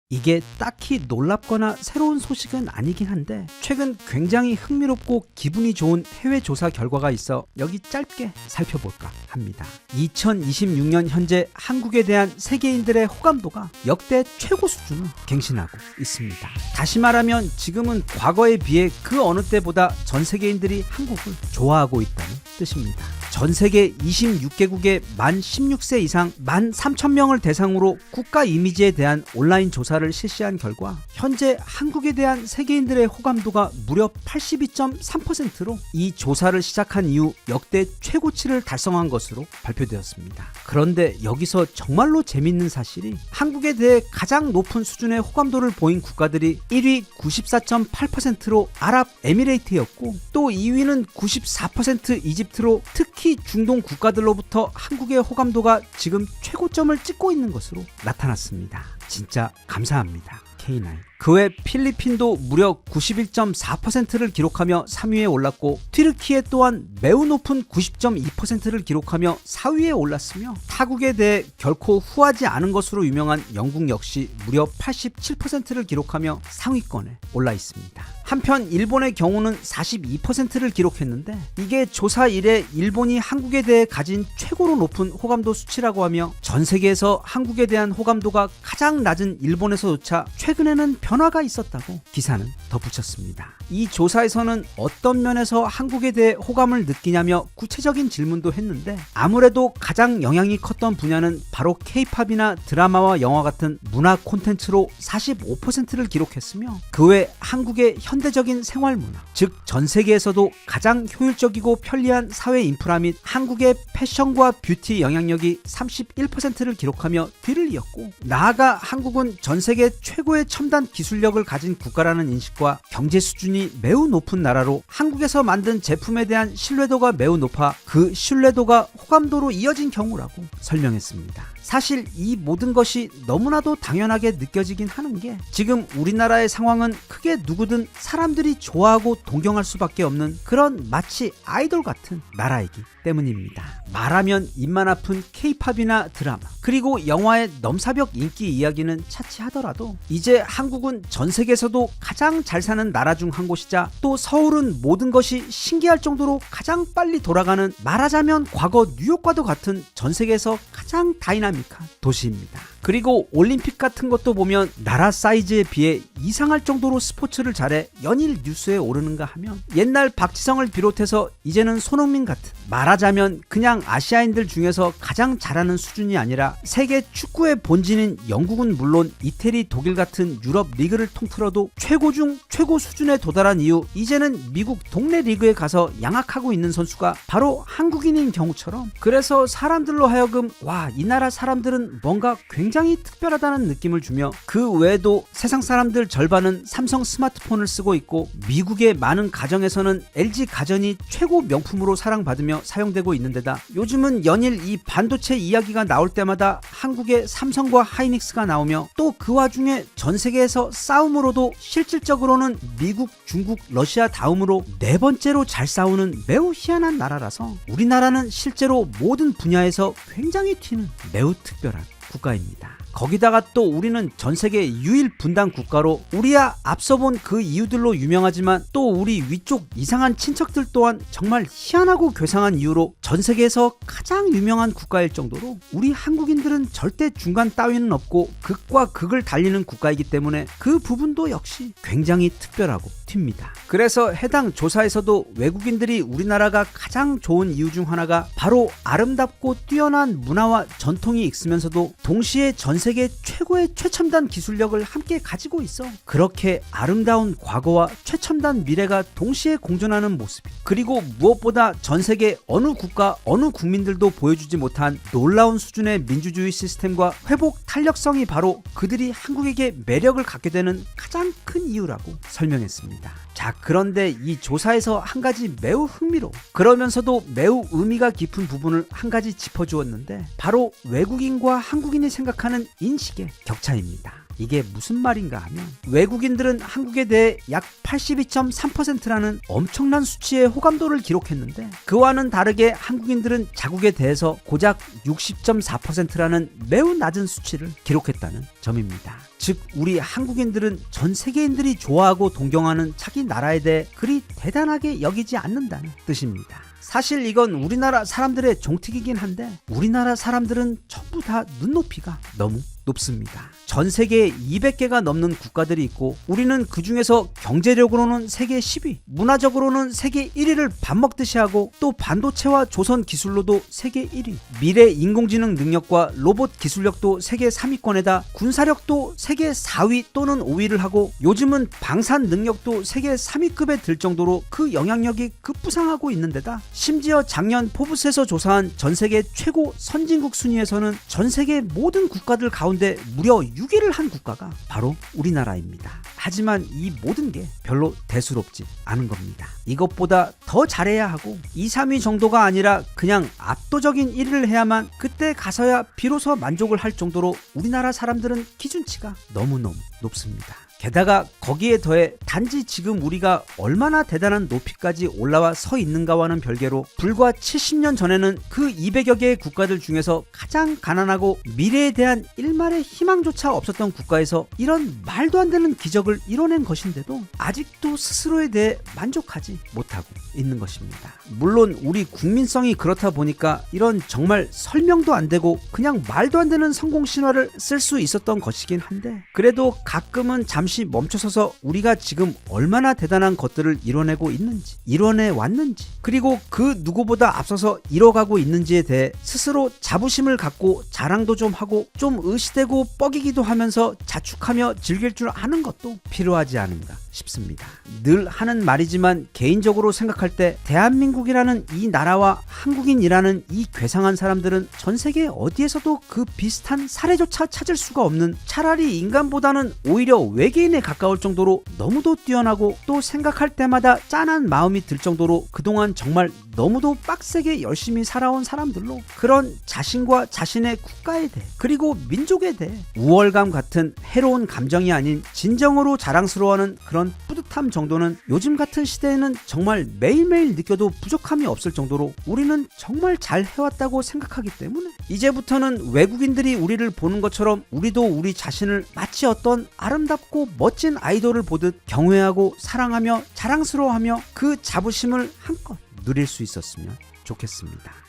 이게 딱히 놀랍거나 새로운 소식은 아니긴 한데 최근 굉장히 흥미롭고 기분이 좋은 해외 조사 결과가 있어 여기 짧게 살펴볼까 합니다. 2026년 현재 한국에 대한 세계인들의 호감도가 역대 최고 수준을 갱신하고 있습니다. 다시 말하면 지금은 과거에 비해 그 어느 때보다 전 세계인들이 한국을 좋아하고 있다는 뜻입니다. 전 세계 26개국의 만 16세 이상 13,000명을 대상으로 국가 이미지에 대한 온라인 조사를 실시한 결과 현재 한국에 대한 세계인들의 호감도가 무려 82.3%로 이 조사를 시작한 이후 역대 최고치를 달성한 것으로 발표되었습니다. 그런데 여기서 정말로 재밌는 사실이 한국에 대해 가장 높은 수준의 호감도를 보인 국가들이 1위 94.8%로 아랍에미레이트였고 또 2위는 94% 이집트로 특히 중동 국가들로부터 한국의 호감도가 지금 최고점을 찍고 있는 것으로 나타났습니다. 진짜 감사합니다. K9. 그 외 필리핀도 무려 91.4%를 기록하며 3위에 올랐고 튀르키예 또한 매우 높은 90.2%를 기록하며 4위에 올랐으며 타국에 대해 결코 후하지 않은 것으로 유명한 영국 역시 무려 87%를 기록하며 상위권에 올라 있습니다. 한편 일본의 경우는 42%를 기록했는데 이게 조사 이래 일본이 한국에 대해 가진 최고로 높은 호감도 수치라고 하며 전 세계에서 한국에 대한 호감도가 가장 낮은 일본에서조차 최근에는 변화가 있었다고 기사는 덧붙였습니다. 이 조사에서는 어떤 면에서 한국에 대해 호감을 느끼냐며 구체적인 질문도 했는데 아무래도 가장 영향이 컸던 분야는 바로 K-팝이나 드라마와 영화 같은 문화 콘텐츠로 45%를 기록했으며 그 외 한국의 현대적인 생활 문화, 즉 전 세계에서도 가장 효율적이고 편리한 사회 인프라 및 한국의 패션과 뷰티 영향력이 31%를 기록하며 뒤를 이었고 나아가 한국은 전 세계 최고의 첨단 기술력을 가진 국가라는 인식과 경제 수준이 매우 높은 나라로 한국에서 만든 제품에 대한 신뢰도가 매우 높아 그 신뢰도가 호감도로 이어진 경우라고 설명했습니다. 사실 이 모든 것이 너무나도 당연하게 느껴지긴 하는 게 지금 우리나라의 상황은 크게 누구든 사람들이 좋아하고 동경할 수밖에 없는 그런 마치 아이돌 같은 나라이기 때문입니다. 말하면 입만 아픈 K-팝이나 드라마 그리고 영화의 넘사벽 인기 이야기는 차치하더라도 이제 한국은 전 세계에서도 가장 잘 사는 나라 중 한 곳이자 또 서울은 모든 것이 신기할 정도로 가장 빨리 돌아가는 말하자면 과거 뉴욕과도 같은 전 세계에서 가장 다이나믹한 도시입니다. 그리고 올림픽 같은 것도 보면 나라 사이즈에 비해 이상할 정도로 스포츠를 잘해 연일 뉴스에 오르는가 하면 옛날 박지성을 비롯해서 이제는 손흥민 같은 말하자면 그냥 아시아인들 중에서 가장 잘하는 수준이 아니라 세계 축구의 본진인 영국은 물론 이태리, 독일 같은 유럽 리그를 통틀어도 최고 중 최고 수준에 도달한 이후 이제는 미국 동네 리그에 가서 양악하고 있는 선수가 바로 한국인인 경우처럼 그래서 사람들로 하여금 와, 이 나라 사람들은 뭔가 굉장히 특별하다는 느낌을 주며 그 외에도 세상 사람들 절반은 삼성 스마트폰을 쓰고 있고 미국의 많은 가정에서는 LG 가전이 최고 명품으로 사랑받으며 사용되고 있는데다 요즘은 연일 이 반도체 이야기가 나올 때마다 한국의 삼성과 하이닉스가 나오며 또 그 와중에 전 세계에서 싸움으로도 실질적으로는 미국, 중국, 러시아 다음으로 네 번째로 잘 싸우는 매우 희한한 나라라서 우리나라는 실제로 모든 분야에서 굉장히 튀는 매우 특별한 국가입니다. 거기다가 또 우리는 전 세계 유일 분단 국가로 우리야 앞서 본 그 이유들로 유명하지만 또 우리 위쪽 이상한 친척들 또한 정말 희한하고 괴상한 이유로 전 세계에서 가장 유명한 국가일 정도로 우리 한국인들은 절대 중간 따위는 없고 극과 극을 달리는 국가이기 때문에 그 부분도 역시 굉장히 특별하고 튑니다. 그래서 해당 조사에서도 외국인들이 우리나라가 가장 좋은 이유 중 하나가 바로 아름답고 뛰어난 문화와 전통이 있으면서도 동시에 전 세계 최고의 최첨단 기술력을 함께 가지고 있어 그렇게 아름다운 과거와 최첨단 미래가 동시에 공존하는 모습 그리고 무엇보다 전 세계 어느 국가 어느 국민들도 보여주지 못한 놀라운 수준의 민주주의 시스템과 회복 탄력성이 바로 그들이 한국에게 매력을 갖게 되는 가장 큰 이유라고 설명했습니다. 자, 그런데 이 조사에서 한 가지 매우 흥미로워 그러면서도 매우 의미가 깊은 부분을 한 가지 짚어주었는데 바로 외국인과 한국인이 생각하는 인식의 격차입니다. 이게 무슨 말인가 하면 외국인들은 한국에 대해 약 82.3%라는 엄청난 수치의 호감도를 기록했는데 그와는 다르게 한국인들은 자국에 대해서 고작 60.4%라는 매우 낮은 수치를 기록했다는 점입니다. 즉 우리 한국인들은 전 세계인들이 좋아하고 동경하는 자기 나라에 대해 그리 대단하게 여기지 않는다는 뜻입니다. 사실 이건 우리나라 사람들의 종특이긴 한데 우리나라 사람들은 전부 다 눈높이가 너무 높습니다. 전 세계에 200개가 넘는 국가들이 있고 우리는 그 중에서 경제력으로는 세계 10위, 문화적으로는 세계 1위를 밥 먹듯이 하고 또 반도체와 조선 기술로도 세계 1위, 미래 인공지능 능력과 로봇 기술력도 세계 3위권에다 군사력도 세계 4위 또는 5위를 하고 요즘은 방산 능력도 세계 3위급에 들 정도로 그 영향력이 급부상하고 있는 데다 심지어 작년 포브스에서 조사한 전 세계 최고 선진국 순위에서는 전 세계 모든 국가들 가운데 무려 6위를 한 국가가 바로 우리나라입니다. 하지만 이 모든 게 별로 대수롭지 않은 겁니다. 이것보다 더 잘해야 하고 2, 3위 정도가 아니라 그냥 압도적인 1위를 해야만 그때 가서야 비로소 만족을 할 정도로 우리나라 사람들은 기준치가 너무너무 높습니다. 게다가 거기에 더해 단지 지금 우리가 얼마나 대단한 높이까지 올라와 서 있는가와는 별개로 불과 70년 전에는 그 200여 개의 국가들 중에서 가장 가난하고 미래에 대한 일말의 희망조차 없었던 국가에서 이런 말도 안 되는 기적을 이뤄낸 것인데도 아직도 스스로에 대해 만족하지 못하고 있는 것입니다. 물론 우리 국민성이 그렇다 보니까 이런 정말 설명도 안 되고 그냥 말도 안 되는 성공 신화를 쓸 수 있었던 것이긴 한데 그래도 가끔은 잠시 멈춰서서 우리가 지금 얼마나 대단한 것들을 이뤄내고 있는지, 이뤄내 왔는지, 그리고 그 누구보다 앞서서 이뤄가고 있는지에 대해 스스로 자부심을 갖고 자랑도 좀 하고 좀 의시되고 뻐기기도 하면서 자축하며 즐길 줄 아는 것도 필요하지 않은가 싶습니다. 늘 하는 말이지만 개인적으로 생각할 때 대한민국이라는 이 나라와 한국인이라는 이 괴상한 사람들은 전 세계 어디에서도 그 비슷한 사례조차 찾을 수가 없는 차라리 인간보다는 오히려 외계인에 가까울 정도로 너무도 뛰어나고 또 생각할 때마다 짠한 마음이 들 정도로 그동안 정말 너무도 빡세게 열심히 살아온 사람들로 그런 자신과 자신의 국가에 대해 그리고 민족에 대해 우월감 같은 해로운 감정이 아닌 진정으로 자랑스러워하는 그런 뿌듯함 정도는 요즘 같은 시대에는 정말 매일매일 느껴도 부족함이 없을 정도로 우리는 정말 잘 해왔다고 생각하기 때문에 이제부터는 외국인들이 우리를 보는 것처럼 우리도 우리 자신을 마치 어떤 아름답고 멋진 아이돌을 보듯 경외하고 사랑하며 자랑스러워하며 그 자부심을 한껏 누릴 수 있었으면 좋겠습니다.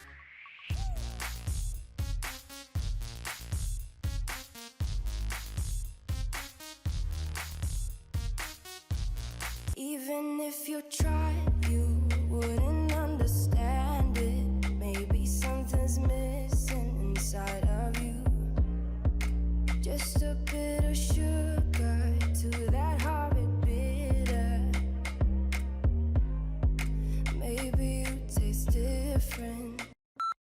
Even if you tried, you wouldn't understand it. Maybe something's missing inside of you. Just a bit of sugar to that horrid bitter. Maybe you taste different.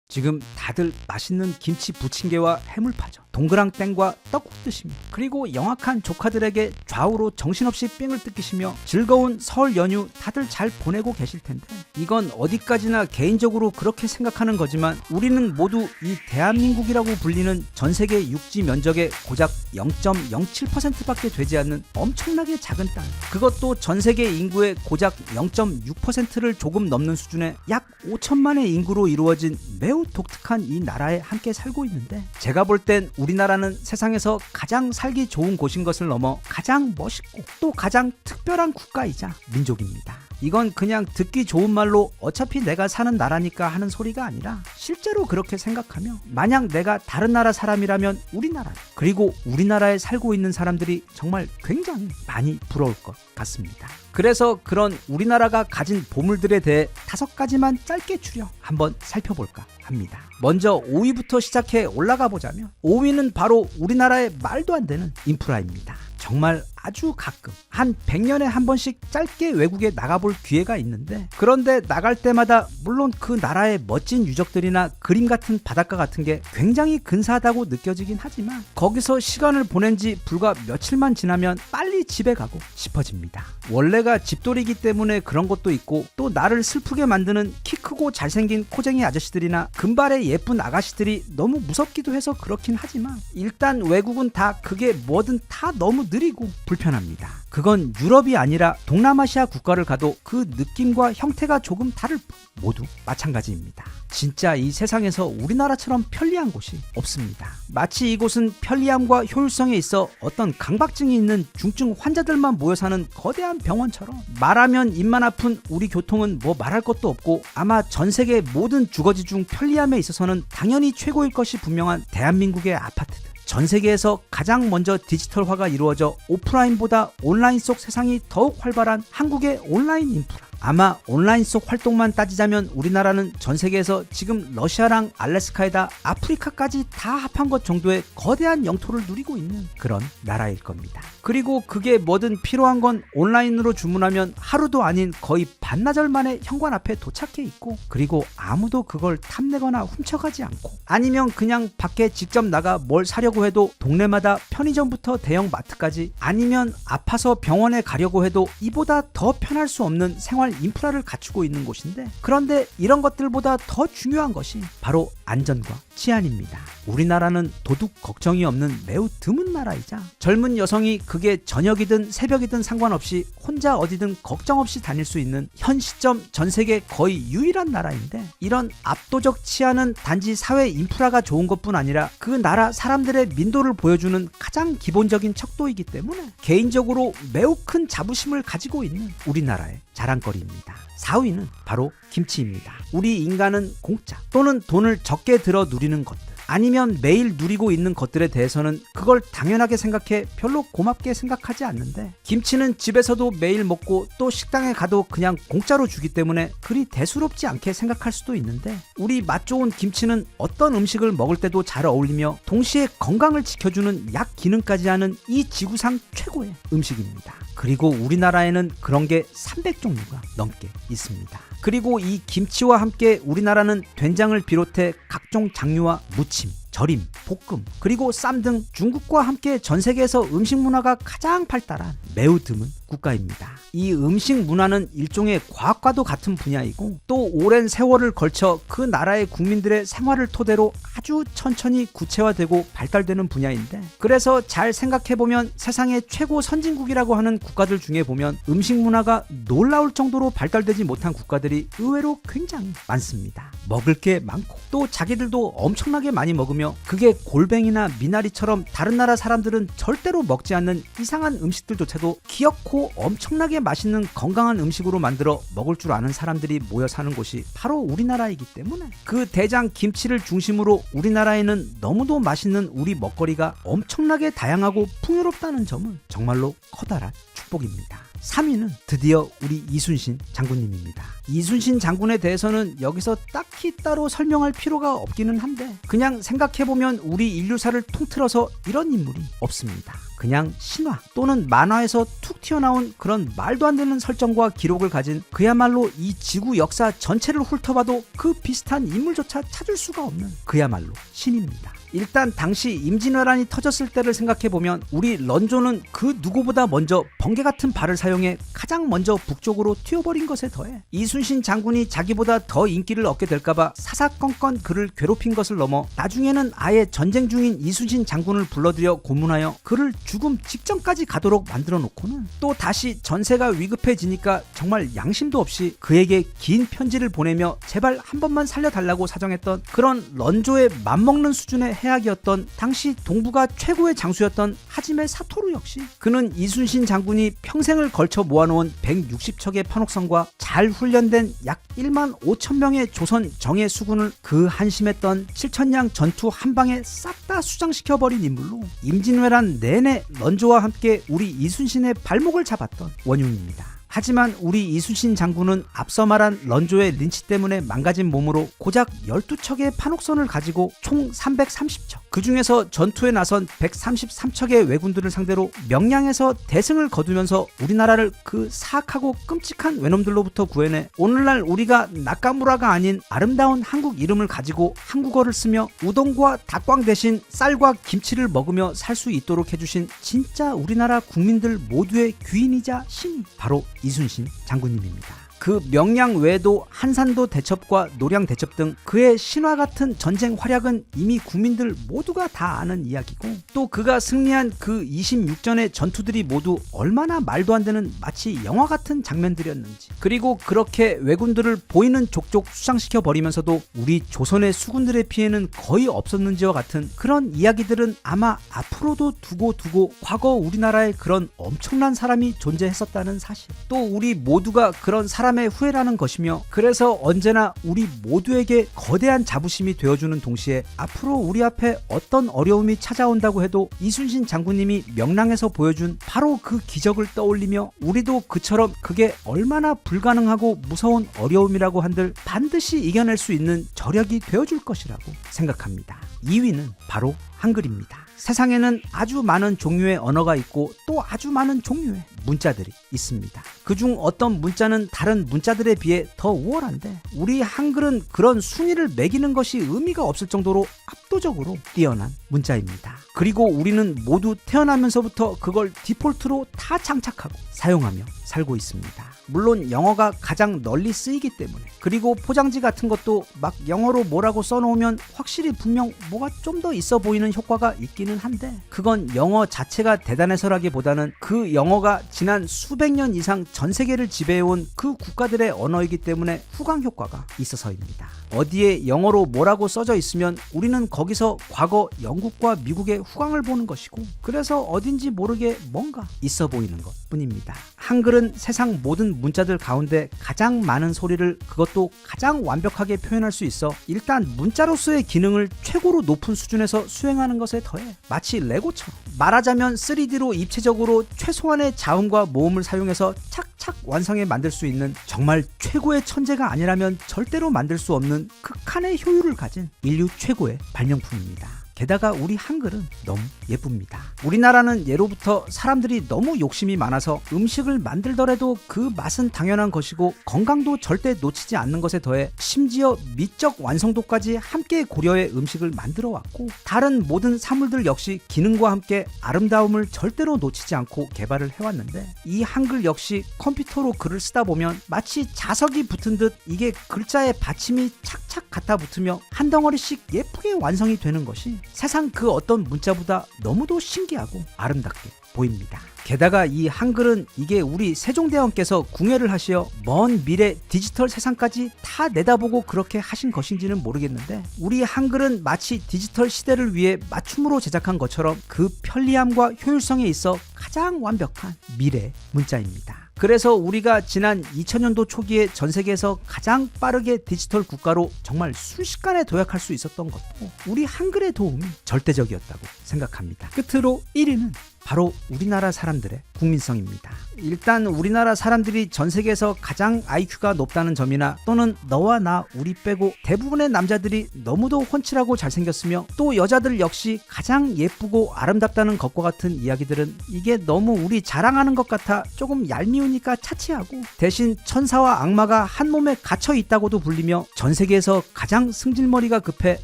지금 다들 맛있는 김치 부침개와 해물파전, 동그랑땡과 떡국 드시며 그리고 영악한 조카들에게 좌우로 정신없이 삥을 뜯기시며 즐거운 설 연휴 다들 잘 보내고 계실 텐데 이건 어디까지나 개인적으로 그렇게 생각하는 거지만 우리는 모두 이 대한민국이라고 불리는 전 세계 육지 면적의 고작 0.07%밖에 되지 않는 엄청나게 작은 땅, 그것도 전 세계 인구의 고작 0.6%를 조금 넘는 수준의 약 5천만의 인구로 이루어진 매우 독특한 이 나라에 함께 살고 있는데 제가 볼 땐 우리나라는 세상에서 가장 살기 좋은 곳인 것을 넘어 가장 멋있고 또 가장 특별한 국가이자 민족입니다. 이건 그냥 듣기 좋은 말로 어차피 내가 사는 나라니까 하는 소리가 아니라 실제로 그렇게 생각하며 만약 내가 다른 나라 사람이라면 우리나라 그리고 우리나라에 살고 있는 사람들이 정말 굉장히 많이 부러울 것 같습니다. 그래서 그런 우리나라가 가진 보물들에 대해 5가지만 짧게 추려 한번 살펴볼까 합니다. 먼저 5위부터 시작해 올라가 보자면 5위는 바로 우리나라의 말도 안 되는 인프라입니다. 정말 아주 가끔 한 100년에 한 번씩 짧게 외국에 나가볼 기회가 있는데, 그런데 나갈 때마다 물론 그 나라의 멋진 유적들이나 그림 같은 바닷가 같은 게 굉장히 근사하다고 느껴지긴 하지만 거기서 시간을 보낸 지 불과 며칠만 지나면 빨리 집에 가고 싶어집니다. 원래가 집돌이기 때문에 그런 것도 있고, 또 나를 슬프게 만드는 키 크고 잘생긴 코쟁이 아저씨들이나 금발의 예쁜 아가씨들이 너무 무섭기도 해서 그렇긴 하지만, 일단 외국은 다 그게 뭐든 다 너무 느리고 불편합니다. 그건 유럽이 아니라 동남아시아 국가를 가도 그 느낌과 형태가 조금 다를 뿐 모두 마찬가지입니다. 진짜 이 세상에서 우리나라처럼 편리한 곳이 없습니다. 마치 이곳은 편리함과 효율성에 있어 어떤 강박증이 있는 중증 환자들만 모여 사는 거대한 병원처럼, 말하면 입만 아픈 우리 교통은 뭐 말할 것도 없고, 아마 전 세계 모든 주거지 중 편리함에 있어서는 당연히 최고일 것이 분명한 대한민국의 아파트들, 전 세계에서 가장 먼저 디지털화가 이루어져 오프라인보다 온라인 속 세상이 더욱 활발한 한국의 온라인 인프라, 아마 온라인 속 활동만 따지자면 우리나라는 전 세계에서 지금 러시아랑 알래스카에다 아프리카까지 다 합한 것 정도의 거대한 영토를 누리고 있는 그런 나라일 겁니다. 그리고 그게 뭐든 필요한 건 온라인으로 주문하면 하루도 아닌 거의 반나절 만에 현관 앞에 도착해 있고, 그리고 아무도 그걸 탐내거나 훔쳐가지 않고, 아니면 그냥 밖에 직접 나가 뭘 사려고 해도 동네마다 편의점부터 대형 마트까지, 아니면 아파서 병원에 가려고 해도 이보다 더 편할 수 없는 생활 인프라를 갖추고 있는 곳인데, 그런데 이런 것들보다 더 중요한 것이 바로 안전과 치안입니다. 우리나라는 도둑 걱정이 없는 매우 드문 나라이자, 젊은 여성이 그게 저녁이든 새벽이든 상관없이 혼자 어디든 걱정 없이 다닐 수 있는 현 시점 전 세계 거의 유일한 나라인데, 이런 압도적 치안은 단지 사회 인프라가 좋은 것뿐 아니라 그 나라 사람들의 민도를 보여주는 가장 기본적인 척도이기 때문에 개인적으로 매우 큰 자부심을 가지고 있는 우리나라의 자랑거리입니다. 4위는 바로 김치입니다. 우리 인간은 공짜 또는 돈을 적게 들어 누리는 것들, 아니면 매일 누리고 있는 것들에 대해서는 그걸 당연하게 생각해 별로 고맙게 생각하지 않는데, 김치는 집에서도 매일 먹고 또 식당에 가도 그냥 공짜로 주기 때문에 그리 대수롭지 않게 생각할 수도 있는데, 우리 맛 좋은 김치는 어떤 음식을 먹을 때도 잘 어울리며 동시에 건강을 지켜주는 약 기능까지 하는 이 지구상 최고의 음식입니다. 그리고 우리나라에는 그런 게 300종류가 넘게 있습니다. 그리고 이 김치와 함께 우리나라는 된장을 비롯해 각종 장류와 무침, 절임, 볶음, 그리고 쌈 등 중국과 함께 전 세계에서 음식 문화가 가장 발달한 매우 드문 국가입니다. 이 음식 문화는 일종의 과학과도 같은 분야이고, 또 오랜 세월을 걸쳐 그 나라의 국민들의 생활을 토대로 아주 천천히 구체화되고 발달되는 분야인데, 그래서 잘 생각해보면 세상의 최고 선진국이라고 하는 국가들 중에 보면 음식 문화가 놀라울 정도로 발달되지 못한 국가들이 의외로 굉장히 많습니다. 먹을 게 많고 또 자기들도 엄청나게 많이 먹으며, 그게 골뱅이나 미나리처럼 다른 나라 사람들은 절대로 먹지 않는 이상한 음식들조차도 귀엽고 엄청나게 맛있는 건강한 음식으로 만들어 먹을 줄 아는 사람들이 모여 사는 곳이 바로 우리나라이기 때문에, 그 대장 김치를 중심으로 우리나라에는 너무도 맛있는 우리 먹거리가 엄청나게 다양하고 풍요롭다는 점은 정말로 커다란 축복입니다. 3위는 드디어 우리 이순신 장군님입니다. 이순신 장군에 대해서는 여기서 딱히 따로 설명할 필요가 없기는 한데, 그냥 생각해보면 우리 인류사를 통틀어서 이런 인물이 없습니다. 그냥 신화 또는 만화에서 툭 튀어나온 그런 말도 안 되는 설정과 기록을 가진, 그야말로 이 지구 역사 전체를 훑어봐도 그 비슷한 인물조차 찾을 수가 없는 그야말로 신입니다. 일단 당시 임진왜란이 터졌을 때를 생각해보면 우리 런조는 그 누구보다 먼저 번개 같은 발을 사용해 가장 먼저 북쪽으로 튀어버린 것에 더해 이순신 장군이 자기보다 더 인기를 얻게 될까봐 사사건건 그를 괴롭힌 것을 넘어 나중에는 아예 전쟁 중인 이순신 장군을 불러들여 고문하여 그를 죽음 직전까지 가도록 만들어 놓고는, 또 다시 전세가 위급해지니까 정말 양심도 없이 그에게 긴 편지를 보내며 제발 한 번만 살려달라고 사정했던 그런 런조의 맘먹는 수준의 해악이었던 당시 동북아 최고의 장수였던 하지메 사토루 역시, 그는 이순신 장군이 평생을 걸쳐 모아놓은 160척의 판옥선과 잘 훈련된 약 1만 5천 명의 조선 정예 수군을 그 한심했던 7천량 전투 한 방에 싹 다 수장시켜버린 인물로 임진왜란 내내 런조와 함께 우리 이순신의 발목을 잡았던 원흉입니다. 하지만 우리 이순신 장군은 앞서 말한 런조의 린치 때문에 망가진 몸으로 고작 12척의 판옥선을 가지고 총 330척, 그 중에서 전투에 나선 133척의 왜군들을 상대로 명량에서 대승을 거두면서 우리나라를 그 사악하고 끔찍한 외놈들로부터 구해내 오늘날 우리가 나카무라가 아닌 아름다운 한국 이름을 가지고 한국어를 쓰며 우동과 닭광 대신 쌀과 김치를 먹으며 살 수 있도록 해주신 진짜 우리나라 국민들 모두의 귀인이자 신이 바로 이순신 장군님입니다. 그 명량 외에도 한산도 대첩과 노량 대첩 등 그의 신화 같은 전쟁 활약은 이미 국민들 모두가 다 아는 이야기고, 또 그가 승리한 그 26전의 전투들이 모두 얼마나 말도 안 되는 마치 영화 같은 장면들이었는지, 그리고 그렇게 왜군들을 보이는 족족 수상시켜 버리면서도 우리 조선의 수군들의 피해는 거의 없었는지와 같은 그런 이야기들은 아마 앞으로도 두고 과거 우리나라에 그런 엄청난 사람이 존재했었다는 사실, 또 우리 모두가 그런 사람의 후예라는 것이며, 그래서 언제나 우리 모두에게 거대한 자부심이 되어주는 동시에 앞으로 우리 앞에 어떤 어려움이 찾아온다고 해도 이순신 장군님이 명량에서 보여준 바로 그 기적을 떠올리며 우리도 그처럼 그게 얼마나 불가능하고 무서운 어려움이라고 한들 반드시 이겨낼 수 있는 저력이 되어줄 것이라고 생각합니다. 2위는 바로 한글입니다. 세상에는 아주 많은 종류의 언어가 있고 또 아주 많은 종류의 문자들이 있습니다. 그중 어떤 문자는 다른 문자들에 비해 더 우월한데 우리 한글은 그런 순위를 매기는 것이 의미가 없을 정도로 압도적으로 뛰어난 문자입니다. 그리고 우리는 모두 태어나면서부터 그걸 디폴트로 다 장착하고 사용하며 살고 있습니다. 물론 영어가 가장 널리 쓰이기 때문에, 그리고 포장지 같은 것도 막 영어로 뭐라고 써놓으면 확실히 분명 뭐가 좀 더 있어 보이는 효과가 있기는 한데, 그건 영어 자체가 대단해서라기보다는 그 영어가 지난 수백 년 이상 전 세계를 지배해온 그 국가들의 언어이기 때문에 후광 효과가 있어서입니다. 어디에 영어로 뭐라고 써져 있으면 우리는 거기서 과거 영국과 미국의 후광을 보는 것이고, 그래서 어딘지 모르게 뭔가 있어 보이는 것 뿐입니다. 한글은 세상 모든 문자들 가운데 가장 많은 소리를, 그것도 가장 완벽하게 표현할 수 있어 일단 문자로서의 기능을 최고로 높은 수준에서 수행하는 것에 더해 마치 레고처럼 말하자면 3D로 입체적으로 최소한의 자음과 모음을 사용해서 착착 완성해 만들 수 있는 정말 최고의 천재가 아니라면 절대로 만들 수 없는 극한의 효율을 가진 인류 최고의 발명품입니다. 게다가 우리 한글은 너무 예쁩니다. 우리나라는 예로부터 사람들이 너무 욕심이 많아서 음식을 만들더라도 그 맛은 당연한 것이고 건강도 절대 놓치지 않는 것에 더해 심지어 미적 완성도까지 함께 고려해 음식을 만들어 왔고, 다른 모든 사물들 역시 기능과 함께 아름다움을 절대로 놓치지 않고 개발을 해왔는데, 이 한글 역시 컴퓨터로 글을 쓰다 보면 마치 자석이 붙은 듯 이게 글자의 받침이 착착 갖다 붙으며 한 덩어리씩 예쁘게 완성이 되는 것이 세상 그 어떤 문자보다 너무도 신기하고 아름답게 보입니다. 게다가 이 한글은 이게 우리 세종대왕께서 궁예를 하시어 먼 미래 디지털 세상까지 다 내다보고 그렇게 하신 것인지는 모르겠는데, 우리 한글은 마치 디지털 시대를 위해 맞춤으로 제작한 것처럼 그 편리함과 효율성에 있어 가장 완벽한 미래 문자입니다. 그래서 우리가 지난 2000년도 초기에 전 세계에서 가장 빠르게 디지털 국가로 정말 순식간에 도약할 수 있었던 것도 우리 한글의 도움이 절대적이었다고 생각합니다. 끝으로 1위는 바로 우리나라 사람들의 국민성입니다. 일단 우리나라 사람들이 전 세계에서 가장 IQ가 높다는 점이나, 또는 너와 나 우리 빼고 대부분의 남자들이 너무도 훤칠하고 잘생겼으며 또 여자들 역시 가장 예쁘고 아름답다는 것과 같은 이야기들은 이게 너무 우리 자랑하는 것 같아 조금 얄미우니까 차치하고, 대신 천사와 악마가 한 몸에 갇혀 있다고도 불리며 전 세계에서 가장 승질머리가 급해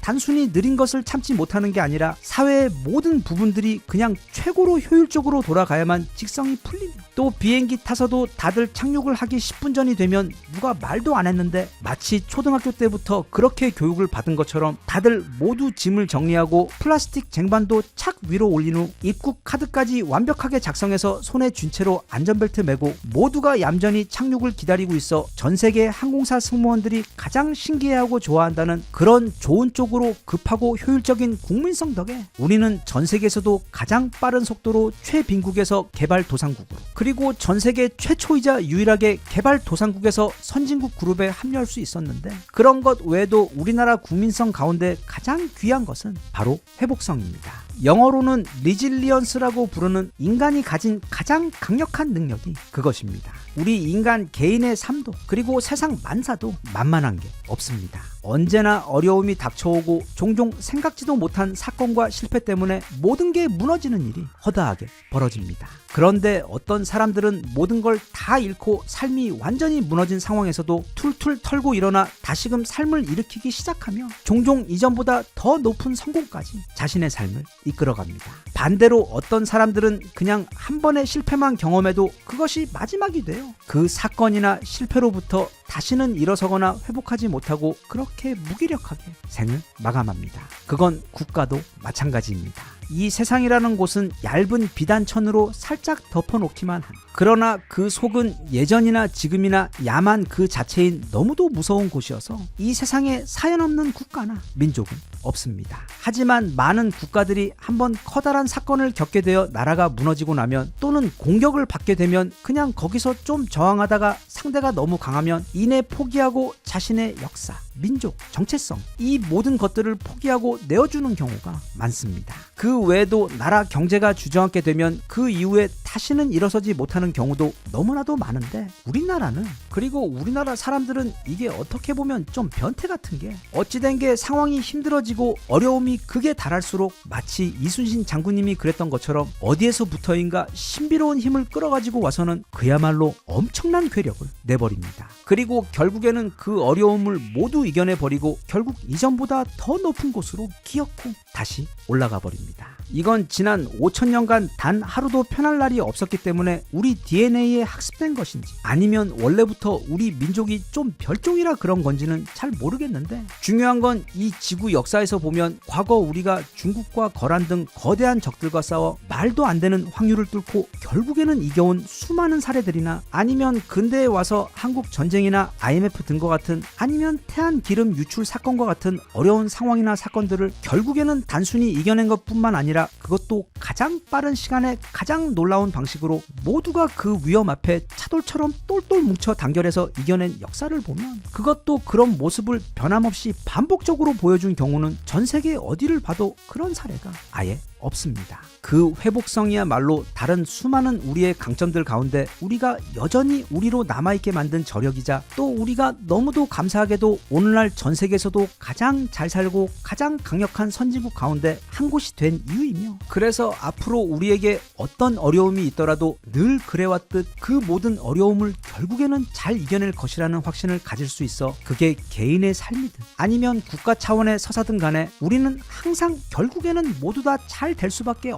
단순히 느린 것을 참지 못하는 게 아니라 사회의 모든 부분들이 그냥 최고로 효율적으로 돌아가야만 직성이 풀리며, 또 비행기 타서도 다들 착륙을 하기 10분 전이 되면 누가 말도 안 했는데 마치 초등학교 때부터 그렇게 교육을 받은 것처럼 다들 모두 짐을 정리하고 플라스틱 쟁반도 착 위로 올린 후 입국 카드까지 완벽하게 작성해서 손에 쥔 채로 안전벨트 매고 모두가 얌전히 착륙을 기다리고 있어 전 세계 항공사 승무원들이 가장 신기해하고 좋아한다는 그런 좋은 쪽으로 급하고 효율적인 국민성 덕에 우리는 전 세계에서도 가장 빠른 속도로 최빈국에서 개발도상국으로, 그리고 전 세계 최초이자 유일하게 개발도상국에서 선진국 그룹에 합류할 수 있었는데, 그런 것 외에도 우리나라 국민성 가운데 가장 귀한 것은 바로 회복성입니다. 영어로는 리질리언스라고 부르는 인간이 가진 가장 강력한 능력이 그것입니다. 우리 인간 개인의 삶도 그리고 세상 만사도 만만한 게 없습니다. 언제나 어려움이 닥쳐오고 종종 생각지도 못한 사건과 실패 때문에 모든 게 무너지는 일이 허다하게 벌어집니다. 그런데 어떤 사람들은 모든 걸 다 잃고 삶이 완전히 무너진 상황에서도 툴툴 털고 일어나 다시금 삶을 일으키기 시작하며 종종 이전보다 더 높은 성공까지 자신의 삶을 이끌어갑니다. 반대로 어떤 사람들은 그냥 한 번의 실패만 경험해도 그것이 마지막이 돼요. 그 사건이나 실패로부터 다시는 일어서거나 회복하지 못하고 그렇게 무기력하게 생을 마감합니다. 그건 국가도 마찬가지입니다. 이 세상이라는 곳은 얇은 비단천으로 살짝 덮어놓기만 한, 그러나 그 속은 예전이나 지금이나 야만 그 자체인 너무도 무서운 곳이어서 이 세상에 사연 없는 국가나 민족은 없습니다. 하지만 많은 국가들이 한번 커다란 사건을 겪게 되어 나라가 무너지고 나면 또는 공격을 받게 되면 그냥 거기서 좀 저항하다가 상대가 너무 강하면 이내 포기하고 자신의 역사, 민족, 정체성 이 모든 것들을 포기하고 내어주는 경우가 많습니다. 그 외에도 나라 경제가 주저앉게 되면 그 이후에 다시는 일어서지 못하는 경우도 너무나도 많은데 우리나라는, 그리고 우리나라 사람들은 이게 어떻게 보면 좀 변태 같은 게 어찌된 게 상황이 힘들어지고 어려움이 극에 달할수록 마치 이순신 장군님이 그랬던 것처럼 어디에서부터인가 신비로운 힘을 끌어가지고 와서는 그야말로 엄청난 괴력을 내버립니다. 그리고 결국에는 그 어려움을 모두 이겨내버리고 결국 이전보다 더 높은 곳으로 기어코 다시 올라가 버립니다. 이건 지난 5,000년간 단 하루도 편할 날이 없었기 때문에 우리 DNA에 학습된 것인지 아니면 원래부터 우리 민족이 좀 별종이라 그런 건지는 잘 모르겠는데, 중요한 건 이 지구 역사에서 보면 과거 우리가 중국과 거란 등 거대한 적들과 싸워 말도 안 되는 확률을 뚫고 결국에는 이겨온 수많은 사례들이나, 아니면 근대에 와서 한국 전쟁이나 IMF 등과 같은, 아니면 태안 기름 유출 사건과 같은 어려운 상황이나 사건들을 결국에는 단순히 이겨낸 것뿐만 아니라 그것도 가장 빠른 시간에 가장 놀라운 방식으로 모두가 그 위험 앞에 차돌처럼 똘똘 뭉쳐 단결해서 이겨낸 역사를 보면, 그것도 그런 모습을 변함없이 반복적으로 보여준 경우는 전 세계 어디를 봐도 그런 사례가 아예 없습니다. 그 회복성이야말로 다른 수많은 우리의 강점들 가운데 우리가 여전히 우리로 남아있게 만든 저력이자, 또 우리가 너무도 감사하게도 오늘날 전 세계에서도 가장 잘 살고 가장 강력한 선진국 가운데 한 곳이 된 이유이며, 그래서 앞으로 우리에게 어떤 어려움이 있더라도 늘 그래왔듯 그 모든 어려움을 결국에는 잘 이겨낼 것이라는 확신을 가질 수 있어, 그게 개인의 삶이든 아니면 국가 차원의 서사든 간에 우리는 항상 결국에는 모두 다 잘 될 수밖에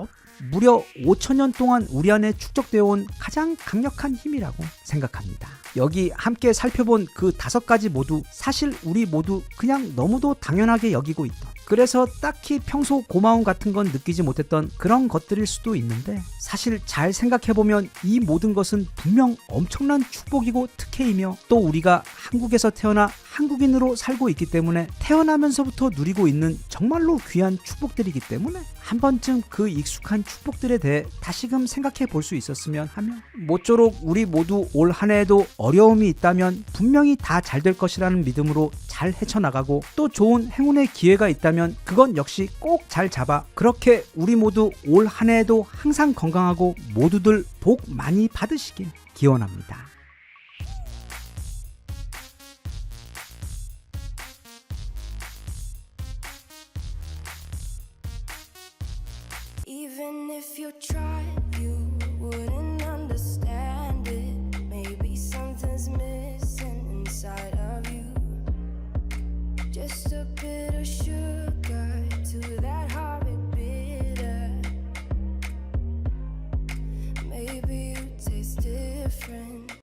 무려 5,000년 동안 우리 안에 축적되어 온 가장 강력한 힘이라고 생각합니다. 여기 함께 살펴본 그 5가지 모두 사실 우리 모두 그냥 너무도 당연하게 여기고 있던, 그래서 딱히 평소 고마움 같은 건 느끼지 못했던 그런 것들일 수도 있는데, 사실 잘 생각해보면 이 모든 것은 분명 엄청난 축복이고 특혜이며, 또 우리가 한국에서 태어나 한국인으로 살고 있기 때문에 태어나면서부터 누리고 있는 정말로 귀한 축복들이기 때문에 한 번쯤 그 익숙한 축복들에 대해 다시금 생각해 볼 수 있었으면 하며, 모쪼록 우리 모두 올 한 해에도 어려움이 있다면 분명히 다 잘 될 것이라는 믿음으로 잘 헤쳐나가고, 또 좋은 행운의 기회가 있다면 그건 역시 꼭 잘 잡아 그렇게 우리 모두 올 한 해에도 항상 건강하고 모두들 복 많이 받으시길 기원합니다. Even if you tried, you wouldn't understand it. Maybe something's missing inside of you. Just a bit of sugar to that horrid bitter. Maybe you taste different.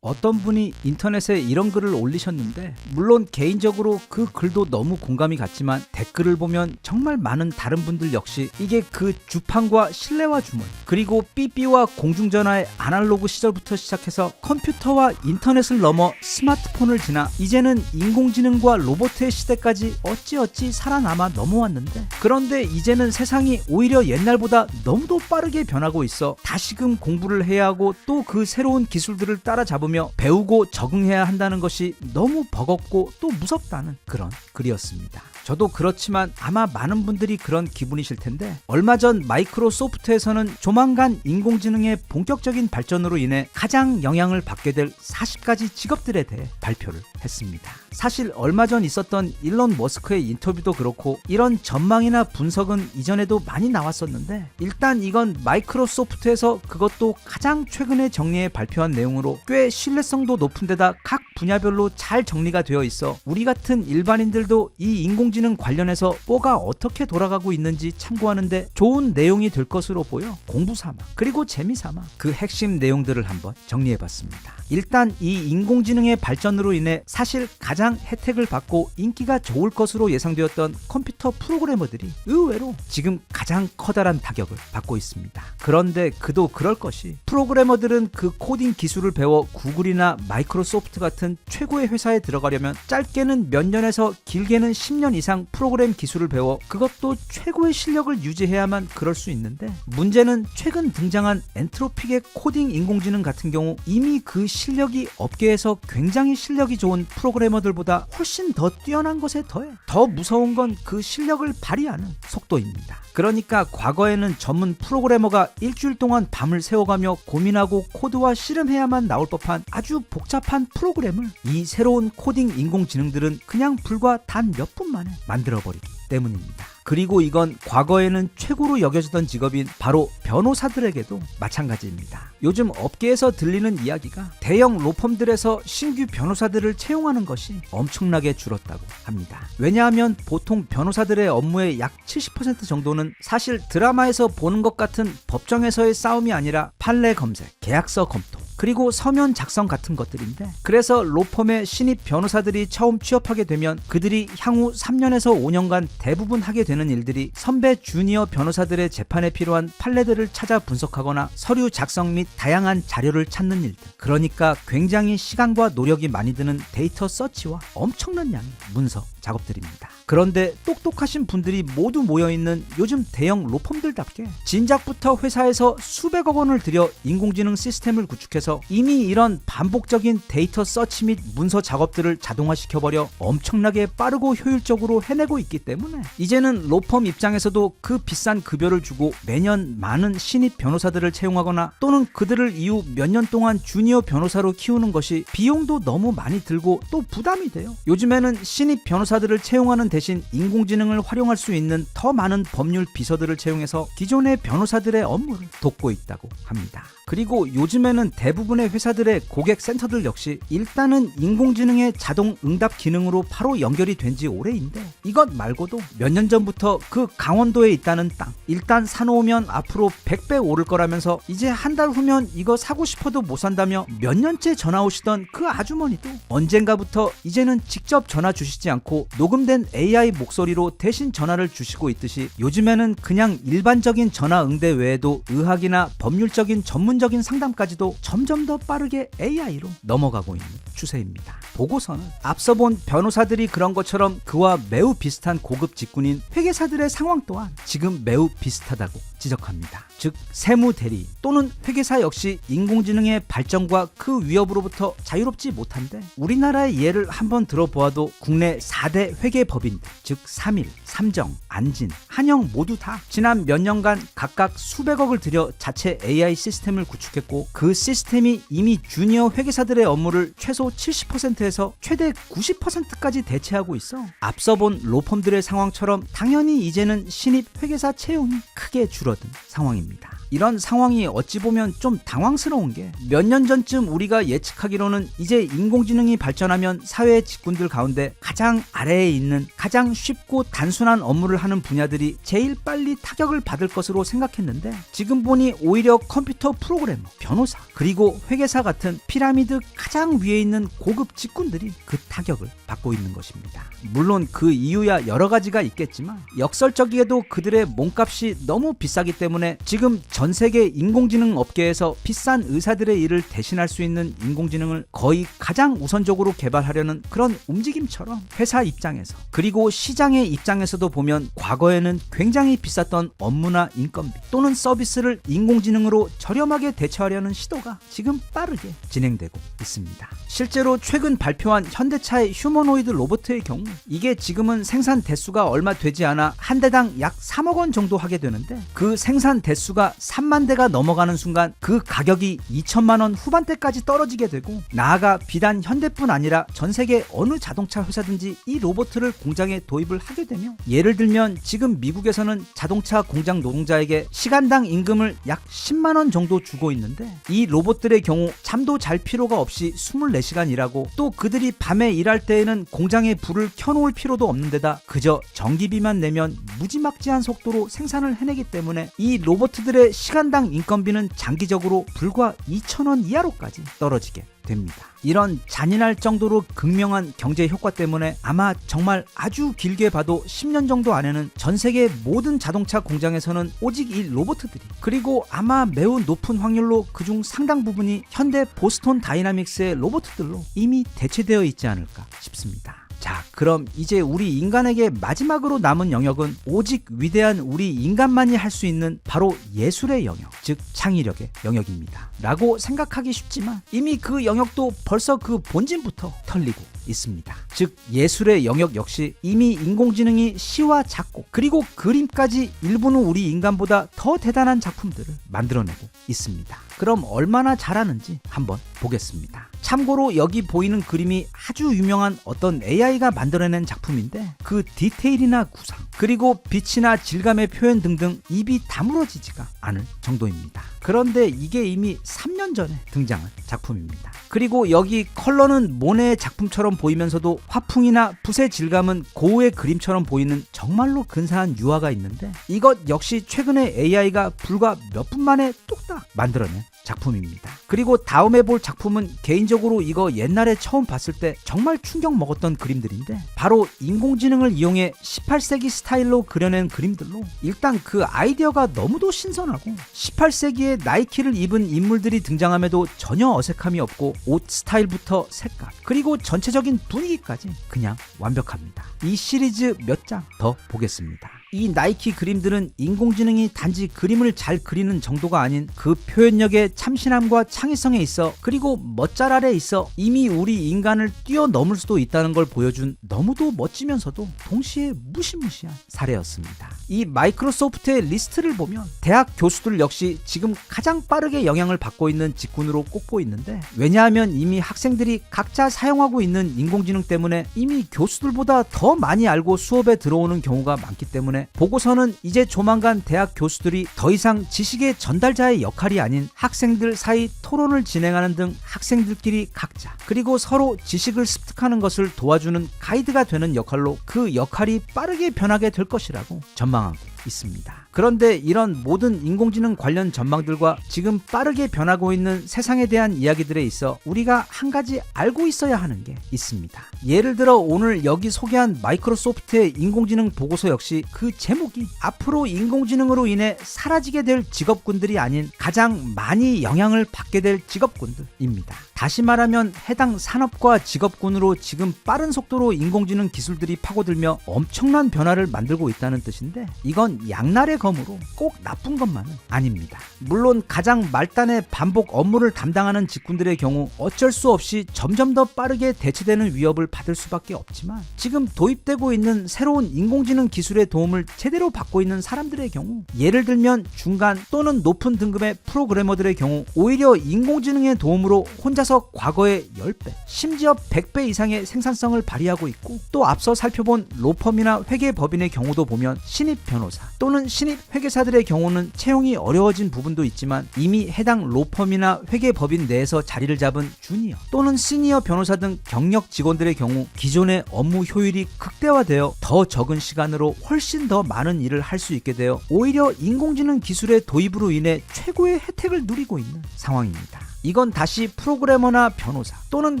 어떤 분이 인터넷에 이런 글을 올리셨는데, 물론 개인적으로 그 글도 너무 공감이 갔지만 댓글을 보면 정말 많은 다른 분들 역시 이게 그 주판과 실내화 주문, 그리고 삐삐와 공중전화의 아날로그 시절부터 시작해서 컴퓨터와 인터넷을 넘어 스마트폰을 지나 이제는 인공지능과 로봇의 시대까지 어찌어찌 살아남아 넘어왔는데, 그런데 이제는 세상이 오히려 옛날보다 너무도 빠르게 변하고 있어 다시금 공부를 해야 하고, 또 그 새로운 기술들을 따라잡으면 배우며 배우고 적응해야 한다는 것이 너무 버겁고 또 무섭다는 그런 글이었습니다. 저도 그렇지만 아마 많은 분들이 그런 기분이실 텐데, 얼마 전 마이크로소프트에서는 조만간 인공지능의 본격적인 발전으로 인해 가장 영향을 받게 될 40가지 직업들에 대해 발표를 했습니다. 사실 얼마 전 있었던 일론 머스크의 인터뷰도 그렇고 이런 전망이나 분석은 이전에도 많이 나왔었는데, 일단 이건 마이크로소프트에서 그것도 가장 최근에 정리해 발표한 내용으로 꽤 신뢰성도 높은 데다 각 분야별로 잘 정리가 되어 있어 우리 같은 일반인들도 이 인공지능 관련해서 뭐가 어떻게 돌아가고 있는지 참고하는데 좋은 내용이 될 것으로 보여 공부삼아 그리고 재미삼아 그 핵심 내용들을 한번 정리해봤습니다. 일단 이 인공지능의 발전으로 인해 사실 가장 혜택을 받고 인기가 좋을 것으로 예상되었던 컴퓨터 프로그래머들이 의외로 지금 가장 커다란 타격을 받고 있습니다. 그런데 그도 그럴 것이, 프로그래머들은 그 코딩 기술을 배워 구글이나 마이크로소프트 같은 최고의 회사에 들어가려면 짧게는 몇 년에서 길게는 10년 이상 프로그램 기술을 배워 그것도 최고의 실력을 유지해야만 그럴 수 있는데, 문제는 최근 등장한 엔트로픽의 코딩 인공지능 같은 경우 이미 그 실력이 업계에서 굉장히 실력이 좋은 프로그래머들보다 훨씬 더 뛰어난 것에 더해 더 무서운 건 그 실력을 발휘하는 속도입니다. 그러니까 과거에는 전문 프로그래머가 일주일 동안 밤을 새워가며 고민하고 코드와 씨름해야만 나올 법한 아주 복잡한 프로그램을 이 새로운 코딩 인공지능들은 그냥 불과 단 몇 분 만에 만들어버리기 때문입니다. 그리고 이건 과거에는 최고로 여겨지던 직업인 바로 변호사들에게도 마찬가지입니다. 요즘 업계에서 들리는 이야기가 대형 로펌들에서 신규 변호사들을 채용하는 것이 엄청나게 줄었다고 합니다. 왜냐하면 보통 변호사들의 업무의 약 70% 정도는 사실 드라마에서 보는 것 같은 법정에서의 싸움이 아니라 판례 검색, 계약서 검토, 그리고 서면 작성 같은 것들인데, 그래서 로펌의 신입 변호사들이 처음 취업하게 되면 그들이 향후 3년에서 5년간 대부분 하게 되는 일들이 선배 주니어 변호사들의 재판에 필요한 판례들을 찾아 분석하거나 서류 작성 및 다양한 자료를 찾는 일들, 그러니까 굉장히 시간과 노력이 많이 드는 데이터 서치와 엄청난 양의 문서 작업들입니다. 그런데 똑똑하신 분들이 모두 모여있는 요즘 대형 로펌들답게 진작부터 회사에서 수백억 원을 들여 인공지능 시스템을 구축해서 이미 이런 반복적인 데이터 서치 및 문서 작업들을 자동화시켜버려 엄청나게 빠르고 효율적으로 해내고 있기 때문에 이제는 로펌 입장에서도 그 비싼 급여를 주고 매년 많은 신입 변호사들을 채용하거나 또는 그들을 이후 몇 년 동안 주니어 변호사로 키우는 것이 비용도 너무 많이 들고 또 부담이 돼요. 요즘에는 신입 변호사들을 채용하는 대신 인공지능을 활용할 수 있는 더 많은 법률 비서들을 채용해서 기존의 변호사들의 업무를 돕고 있다고 합니다. 그리고 요즘에는 대부분의 회사들의 고객 센터들 역시 일단은 인공지능의 자동 응답 기능으로 바로 연결이 된 지 오래인데, 이것 말고도 몇 년 전부터 그 강원도에 있다는 땅 일단 사놓으면 앞으로 100배 오를 거라면서 이제 한 달 후면 이거 사고 싶어도 못 산다며 몇 년째 전화 오시던 그 아주머니도 언젠가부터 이제는 직접 전화 주시지 않고 녹음된 AI 목소리로 대신 전화를 주시고 있듯이 요즘에는 그냥 일반적인 전화 응대 외에도 의학이나 법률적인 전문적인 상담까지도 점점 더 빠르게 AI로 넘어가고 있는 추세입니다. 보고서는 앞서 본 변호사들이 그런 것처럼 그와 매우 비슷한 고급 직군인 회계사들의 상황 또한 지금 매우 비슷하다고 지적합니다. 즉 세무대리 또는 회계사 역시 인공지능의 발전과 그 위협으로부터 자유롭지 못한데, 우리나라의 예를 한번 들어보아도 국내 4대 회계법인들, 즉 삼일, 삼정, 안진, 한영 모두 다 지난 몇 년간 각각 수백억을 들여 자체 AI 시스템을 구축했고, 그 시스템이 이미 주니어 회계사들의 업무를 최소 70%에서 최대 90%까지 대체하고 있어 앞서 본 로펌들의 상황처럼 당연히 이제는 신입 회계사 채용이 크게 줄어든 상황입니다. 이런 상황이 어찌 보면 좀 당황스러운 게, 몇 년 전쯤 우리가 예측하기로는 이제 인공지능이 발전하면 사회의 직군들 가운데 가장 아래에 있는 가장 쉽고 단순한 업무를 하는 분야들이 제일 빨리 타격을 받을 것으로 생각했는데, 지금 보니 오히려 컴퓨터 프로그래머, 변호사, 그리고 회계사 같은 피라미드 가장 위에 있는 고급 직군들이 그 타격을 받고 있는 것입니다. 물론 그 이유야 여러 가지가 있겠지만 역설적이게도 그들의 몸값이 너무 비싸기 때문에 지금 전 세계 인공지능 업계에서 비싼 의사들의 일을 대신할 수 있는 인공지능을 거의 가장 우선적으로 개발하려는 그런 움직임처럼 회사 입장에서 그리고 시장의 입장에서도 보면 과거에는 굉장히 비쌌던 업무나 인건비 또는 서비스를 인공지능으로 저렴하게 대처하려는 시도가 지금 빠르게 진행되고 있습니다. 실제로 최근 발표한 현대차의 휴머노이드 로봇의 경우 이게 지금은 생산 대수가 얼마 되지 않아 한 대당 약 3억 원 정도 하게 되는데 그 생산 대수가 3만 대가 넘어가는 순간 그 가격이 2천만 원 후반대까지 떨어지게 되고 나아가 비단 현대뿐 아니라 전 세계 어느 자동차 회사든지 이 로봇을 공장에 도입을 하게 되며 예를 들면 지금 미국에서는 자동차 공장 노동자에게 시간당 임금을 약 10만 원 정도 주고 있는데 이 로봇들의 경우 잠도 잘 필요가 없이 24시간 일하고 또 그들이 밤에 일할 때에는 공장에 불을 켜놓을 필요도 없는 데다 그저 전기비만 내면 무지막지한 속도로 생산을 해내기 때문에 이 로봇들의 시간당 인건비는 장기적으로 불과 2,000원 이하로까지 떨어지게 됩니다. 이런 잔인할 정도로 극명한 경제 효과 때문에 아마 정말 아주 길게 봐도 10년 정도 안에는 전 세계 모든 자동차 공장에서는 오직 이 로봇들이 그리고 아마 매우 높은 확률로 그중 상당 부분이 현대 보스톤 다이나믹스의 로봇들로 이미 대체되어 있지 않을까 싶습니다. 자, 그럼 이제 우리 인간에게 마지막으로 남은 영역은 오직 위대한 우리 인간만이 할 수 있는 바로 예술의 영역, 즉 창의력의 영역입니다. 라고 생각하기 쉽지만 이미 그 영역도 벌써 그 본진부터 털리고 있습니다. 즉 예술의 영역 역시 이미 인공지능이 시와 작곡 그리고 그림까지 일부는 우리 인간보다 더 대단한 작품들을 만들어내고 있습니다. 그럼 얼마나 잘하는지 한번 보겠습니다. 참고로 여기 보이는 그림이 아주 유명한 어떤 AI가 만들어낸 작품인데 그 디테일이나 구상 그리고 빛이나 질감의 표현 등등 입이 다물어지지가 않을 정도입니다. 그런데 이게 이미 3년 전에 등장한 작품입니다. 그리고 여기 컬러는 모네의 작품처럼 보이면서도 화풍이나 붓의 질감은 고흐의 그림처럼 보이는 정말로 근사한 유화가 있는데 이것 역시 최근에 AI가 불과 몇 분 만에 뚝딱 만들어낸 작품입니다. 그리고 다음에 볼 작품은 개인적으로 이거 옛날에 처음 봤을 때 정말 충격 먹었던 그림들인데 바로 인공지능을 이용해 18세기 스타일로 그려낸 그림들로 일단 그 아이디어가 너무도 신선하고 18세기에 나이키를 입은 인물들이 등장함에도 전혀 어색함이 없고 옷 스타일부터 색깔 그리고 전체적인 분위기까지 그냥 완벽합니다. 이 시리즈 몇 장 더 보겠습니다. 이 나이키 그림들은 인공지능이 단지 그림을 잘 그리는 정도가 아닌 그 표현력의 참신함과 창의성에 있어 그리고 멋잘 아래 있어 이미 우리 인간을 뛰어넘을 수도 있다는 걸 보여준 너무도 멋지면서도 동시에 무시무시한 사례였습니다. 이 마이크로소프트의 리스트를 보면 대학 교수들 역시 지금 가장 빠르게 영향을 받고 있는 직군으로 꼽고 있는데 왜냐하면 이미 학생들이 각자 사용하고 있는 인공지능 때문에 이미 교수들보다 더 많이 알고 수업에 들어오는 경우가 많기 때문에 보고서는 이제 조만간 대학 교수들이 더 이상 지식의 전달자의 역할이 아닌 학생들 사이 토론을 진행하는 등 학생들끼리 각자 그리고 서로 지식을 습득하는 것을 도와주는 가이드가 되는 역할로 그 역할이 빠르게 변하게 될 것이라고 전망하고 있습니다. 그런데 이런 모든 인공지능 관련 전망들과 지금 빠르게 변하고 있는 세상에 대한 이야기들에 있어 우리가 한 가지 알고 있어야 하는 게 있습니다. 예를 들어 오늘 여기 소개한 마이크로소프트의 인공지능 보고서 역시 그 제목이 앞으로 인공지능으로 인해 사라지게 될 직업군들이 아닌 가장 많이 영향을 받게 될 직업군들입니다. 다시 말하면 해당 산업과 직업군으로 지금 빠른 속도로 인공지능 기술들이 파고들며 엄청난 변화를 만들고 있다는 뜻인데 이건 양날의 검으로 꼭 나쁜 것만은 아닙니다. 물론 가장 말단의 반복 업무를 담당하는 직군들의 경우 어쩔 수 없이 점점 더 빠르게 대체되는 위협을 받을 수밖에 없지만 지금 도입되고 있는 새로운 인공지능 기술의 도움을 제대로 받고 있는 사람들의 경우 예를 들면 중간 또는 높은 등급의 프로그래머들의 경우 오히려 인공지능의 도움으로 혼자서 과거의 10배 심지어 100배 이상의 생산성을 발휘하고 있고 또 앞서 살펴본 로펌이나 회계법인의 경우도 보면 신입 변호사 또는 신입 회계사들의 경우는 채용이 어려워진 부분도 있지만 이미 해당 로펌이나 회계법인 내에서 자리를 잡은 주니어 또는 시니어 변호사 등 경력 직원들의 경우 기존의 업무 효율이 극대화되어 더 적은 시간으로 훨씬 더 많은 일을 할 수 있게 되어 오히려 인공지능 기술의 도입으로 인해 최고의 혜택을 누리고 있는 상황입니다. 이건 다시 프로그래머나 변호사 또는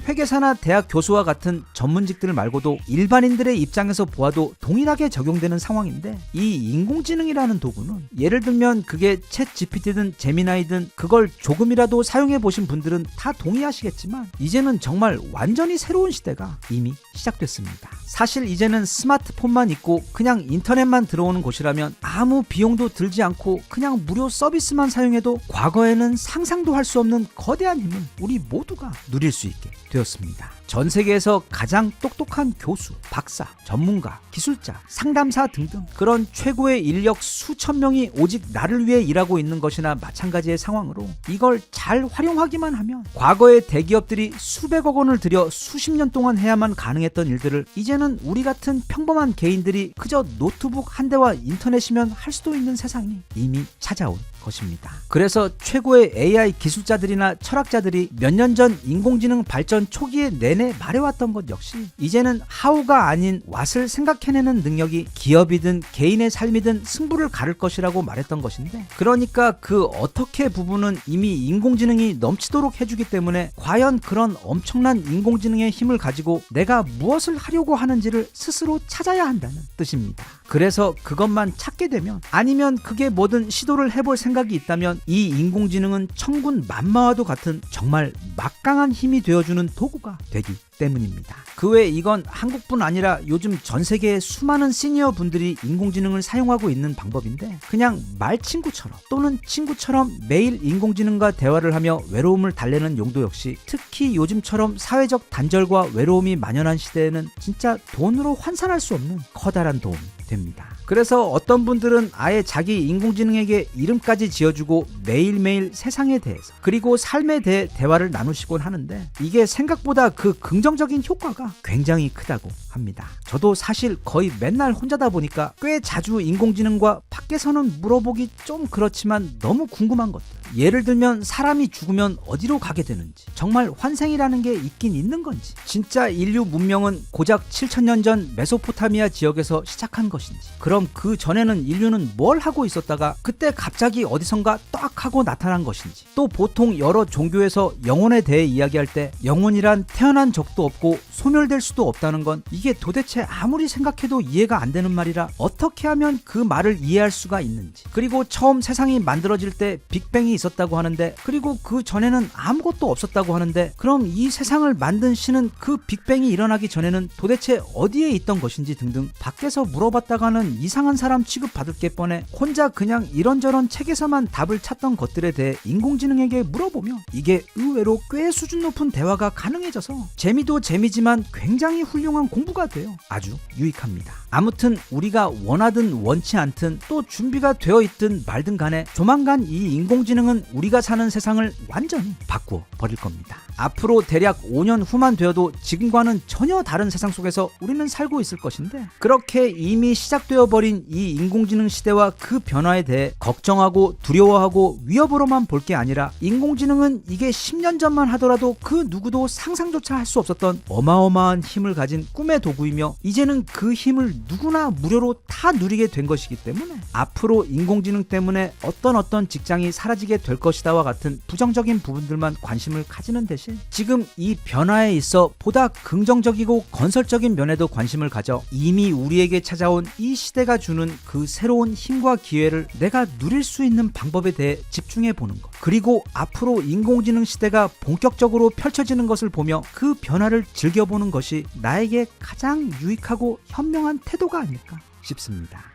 회계사나 대학 교수와 같은 전문직들 말고도 일반인들의 입장에서 보아도 동일하게 적용되는 상황인데, 이 인공지능이라는 도구는 예를 들면 그게 챗 GPT든 제미나이든 그걸 조금이라도 사용해 보신 분들은 다 동의하시겠지만, 이제는 정말 완전히 새로운 시대가 이미 시작됐습니다. 사실 이제는 스마트폰만 있고 그냥 인터넷만 들어오는 곳이라면 아무 비용도 들지 않고 그냥 무료 서비스만 사용해도 과거에는 상상도 할 수 없는 거대한 힘을 우리 모두가 누릴 수 있게 되었습니다. 전 세계에서 가장 똑똑한 교수, 박사, 전문가, 기술자, 상담사 등등 그런 최고의 인력 수천 명이 오직 나를 위해 일하고 있는 것이나 마찬가지의 상황으로, 이걸 잘 활용하기만 하면 과거의 대기업들이 수백억 원을 들여 수십 년 동안 해야만 가능했던 일들을 이제는 우리 같은 평범한 개인들이 그저 노트북 한 대와 인터넷이면 할 수도 있는 세상이 이미 찾아온 것입니다. 그래서 최고의 AI 기술자들이나 철학자들이 몇 년 전 인공지능 발전 초기에 내내 말해왔던 것 역시 이제는 how가 아닌 what을 생각해내는 능력이 기업이든 개인의 삶이든 승부를 가를 것이라고 말했던 것인데, 그러니까 그 어떻게 부분은 이미 인공지능이 넘치도록 해주기 때문에 과연 그런 엄청난 인공지능의 힘을 가지고 내가 무엇을 하려고 하는지를 스스로 찾아야 한다는 뜻입니다. 그래서 그것만 찾게 되면, 아니면 그게 뭐든 시도를 해볼 생각이 있다면 이 인공지능은 천군 만마와도 같은 정말 막강한 힘이 되어주는 도구가 되기 때문입니다. 그 외 이건 한국뿐 아니라 요즘 전 세계의 수많은 시니어 분들이 인공지능을 사용하고 있는 방법인데, 그냥 말친구처럼 또는 친구처럼 매일 인공지능과 대화를 하며 외로움을 달래는 용도 역시 특히 요즘처럼 사회적 단절과 외로움이 만연한 시대에는 진짜 돈으로 환산할 수 없는 커다란 도움이 됩니다. 그래서 어떤 분들은 아예 자기 인공지능에게 이름까지 지어주고 매일매일 세상에 대해서 그리고 삶에 대해 대화를 나누시곤 하는데, 이게 생각보다 그 긍정적인 효과가 굉장히 크다고 합니다. 저도 사실 거의 맨날 혼자다 보니까 꽤 자주 인공지능과 밖에서는 물어보기 좀 그렇지만 너무 궁금한 것들, 예를 들면 사람이 죽으면 어디로 가게 되는지, 정말 환생이라는 게 있긴 있는 건지, 진짜 인류 문명은 고작 7,000년 전 메소포타미아 지역에서 시작한 것인지, 그럼 그 전에는 인류는 뭘 하고 있었다가 그때 갑자기 어디선가 딱 하고 나타난 것인지, 또 보통 여러 종교에서 영혼에 대해 이야기할 때 영혼이란 태어난 적도 없고 소멸될 수도 없다는 건 이게 도대체 아무리 생각해도 이해가 안 되는 말이라 어떻게 하면 그 말을 이해할 수가 있는지, 그리고 처음 세상이 만들어질 때 빅뱅이 있었다고 하는데, 그리고 그 전에는 아무것도 없었다고 하는데, 그럼 이 세상을 만든 신은 그 빅뱅이 일어나기 전에는 도대체 어디에 있던 것인지 등등 밖에서 물어봤다가는 이상한 사람 취급받을 게 뻔해 혼자 그냥 이런저런 책에서만 답을 찾던 것들에 대해 인공지능에게 물어보며 이게 의외로 꽤 수준 높은 대화가 가능해져서 재미도 재미지만 굉장히 훌륭한 공부가 돼요. 아주 유익합니다. 아무튼 우리가 원하든 원치 않든 또 준비가 되어 있든 말든 간에 조만간 이 인공지능은 우리가 사는 세상을 완전히 바꾸어 버릴 겁니다. 앞으로 대략 5년 후만 되어도 지금과는 전혀 다른 세상 속에서 우리는 살고 있을 것인데, 그렇게 이미 시작되어 버린 이 인공지능 시대와 그 변화에 대해 걱정하고 두려워하고 위협으로만 볼 게 아니라, 인공지능은 이게 10년 전만 하더라도 그 누구도 상상조차 할 수 없었던 어마어마한 힘을 가진 꿈의 도구이며, 이제는 그 힘을 누구나 무료로 다 누리게 된 것이기 때문에 앞으로 인공지능 때문에 어떤 직장이 사라지게 될 것이다와 같은 부정적인 부분들만 관심을 가지는 대신 지금 이 변화에 있어 보다 긍정적이고 건설적인 면에도 관심을 가져 이미 우리에게 찾아온 이 시대가 주는 그 새로운 힘과 기회를 내가 누릴 수 있는 방법에 대해 집중해 보는 것, 그리고 앞으로 인공지능 시대가 본격적으로 펼쳐지는 것을 보며 그 변화를 즐겨보는 것이 나에게 가장 유익하고 현명한 태도가 아닐까 싶습니다.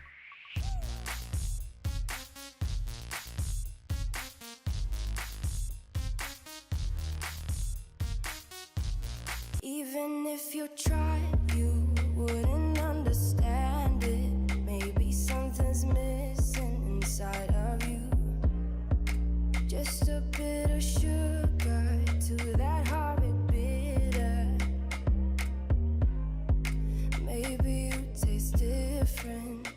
Even if you tried, you wouldn't understand it. Maybe something's missing inside of you. Just a bit of sugar to that horrid bitter. Maybe you taste different.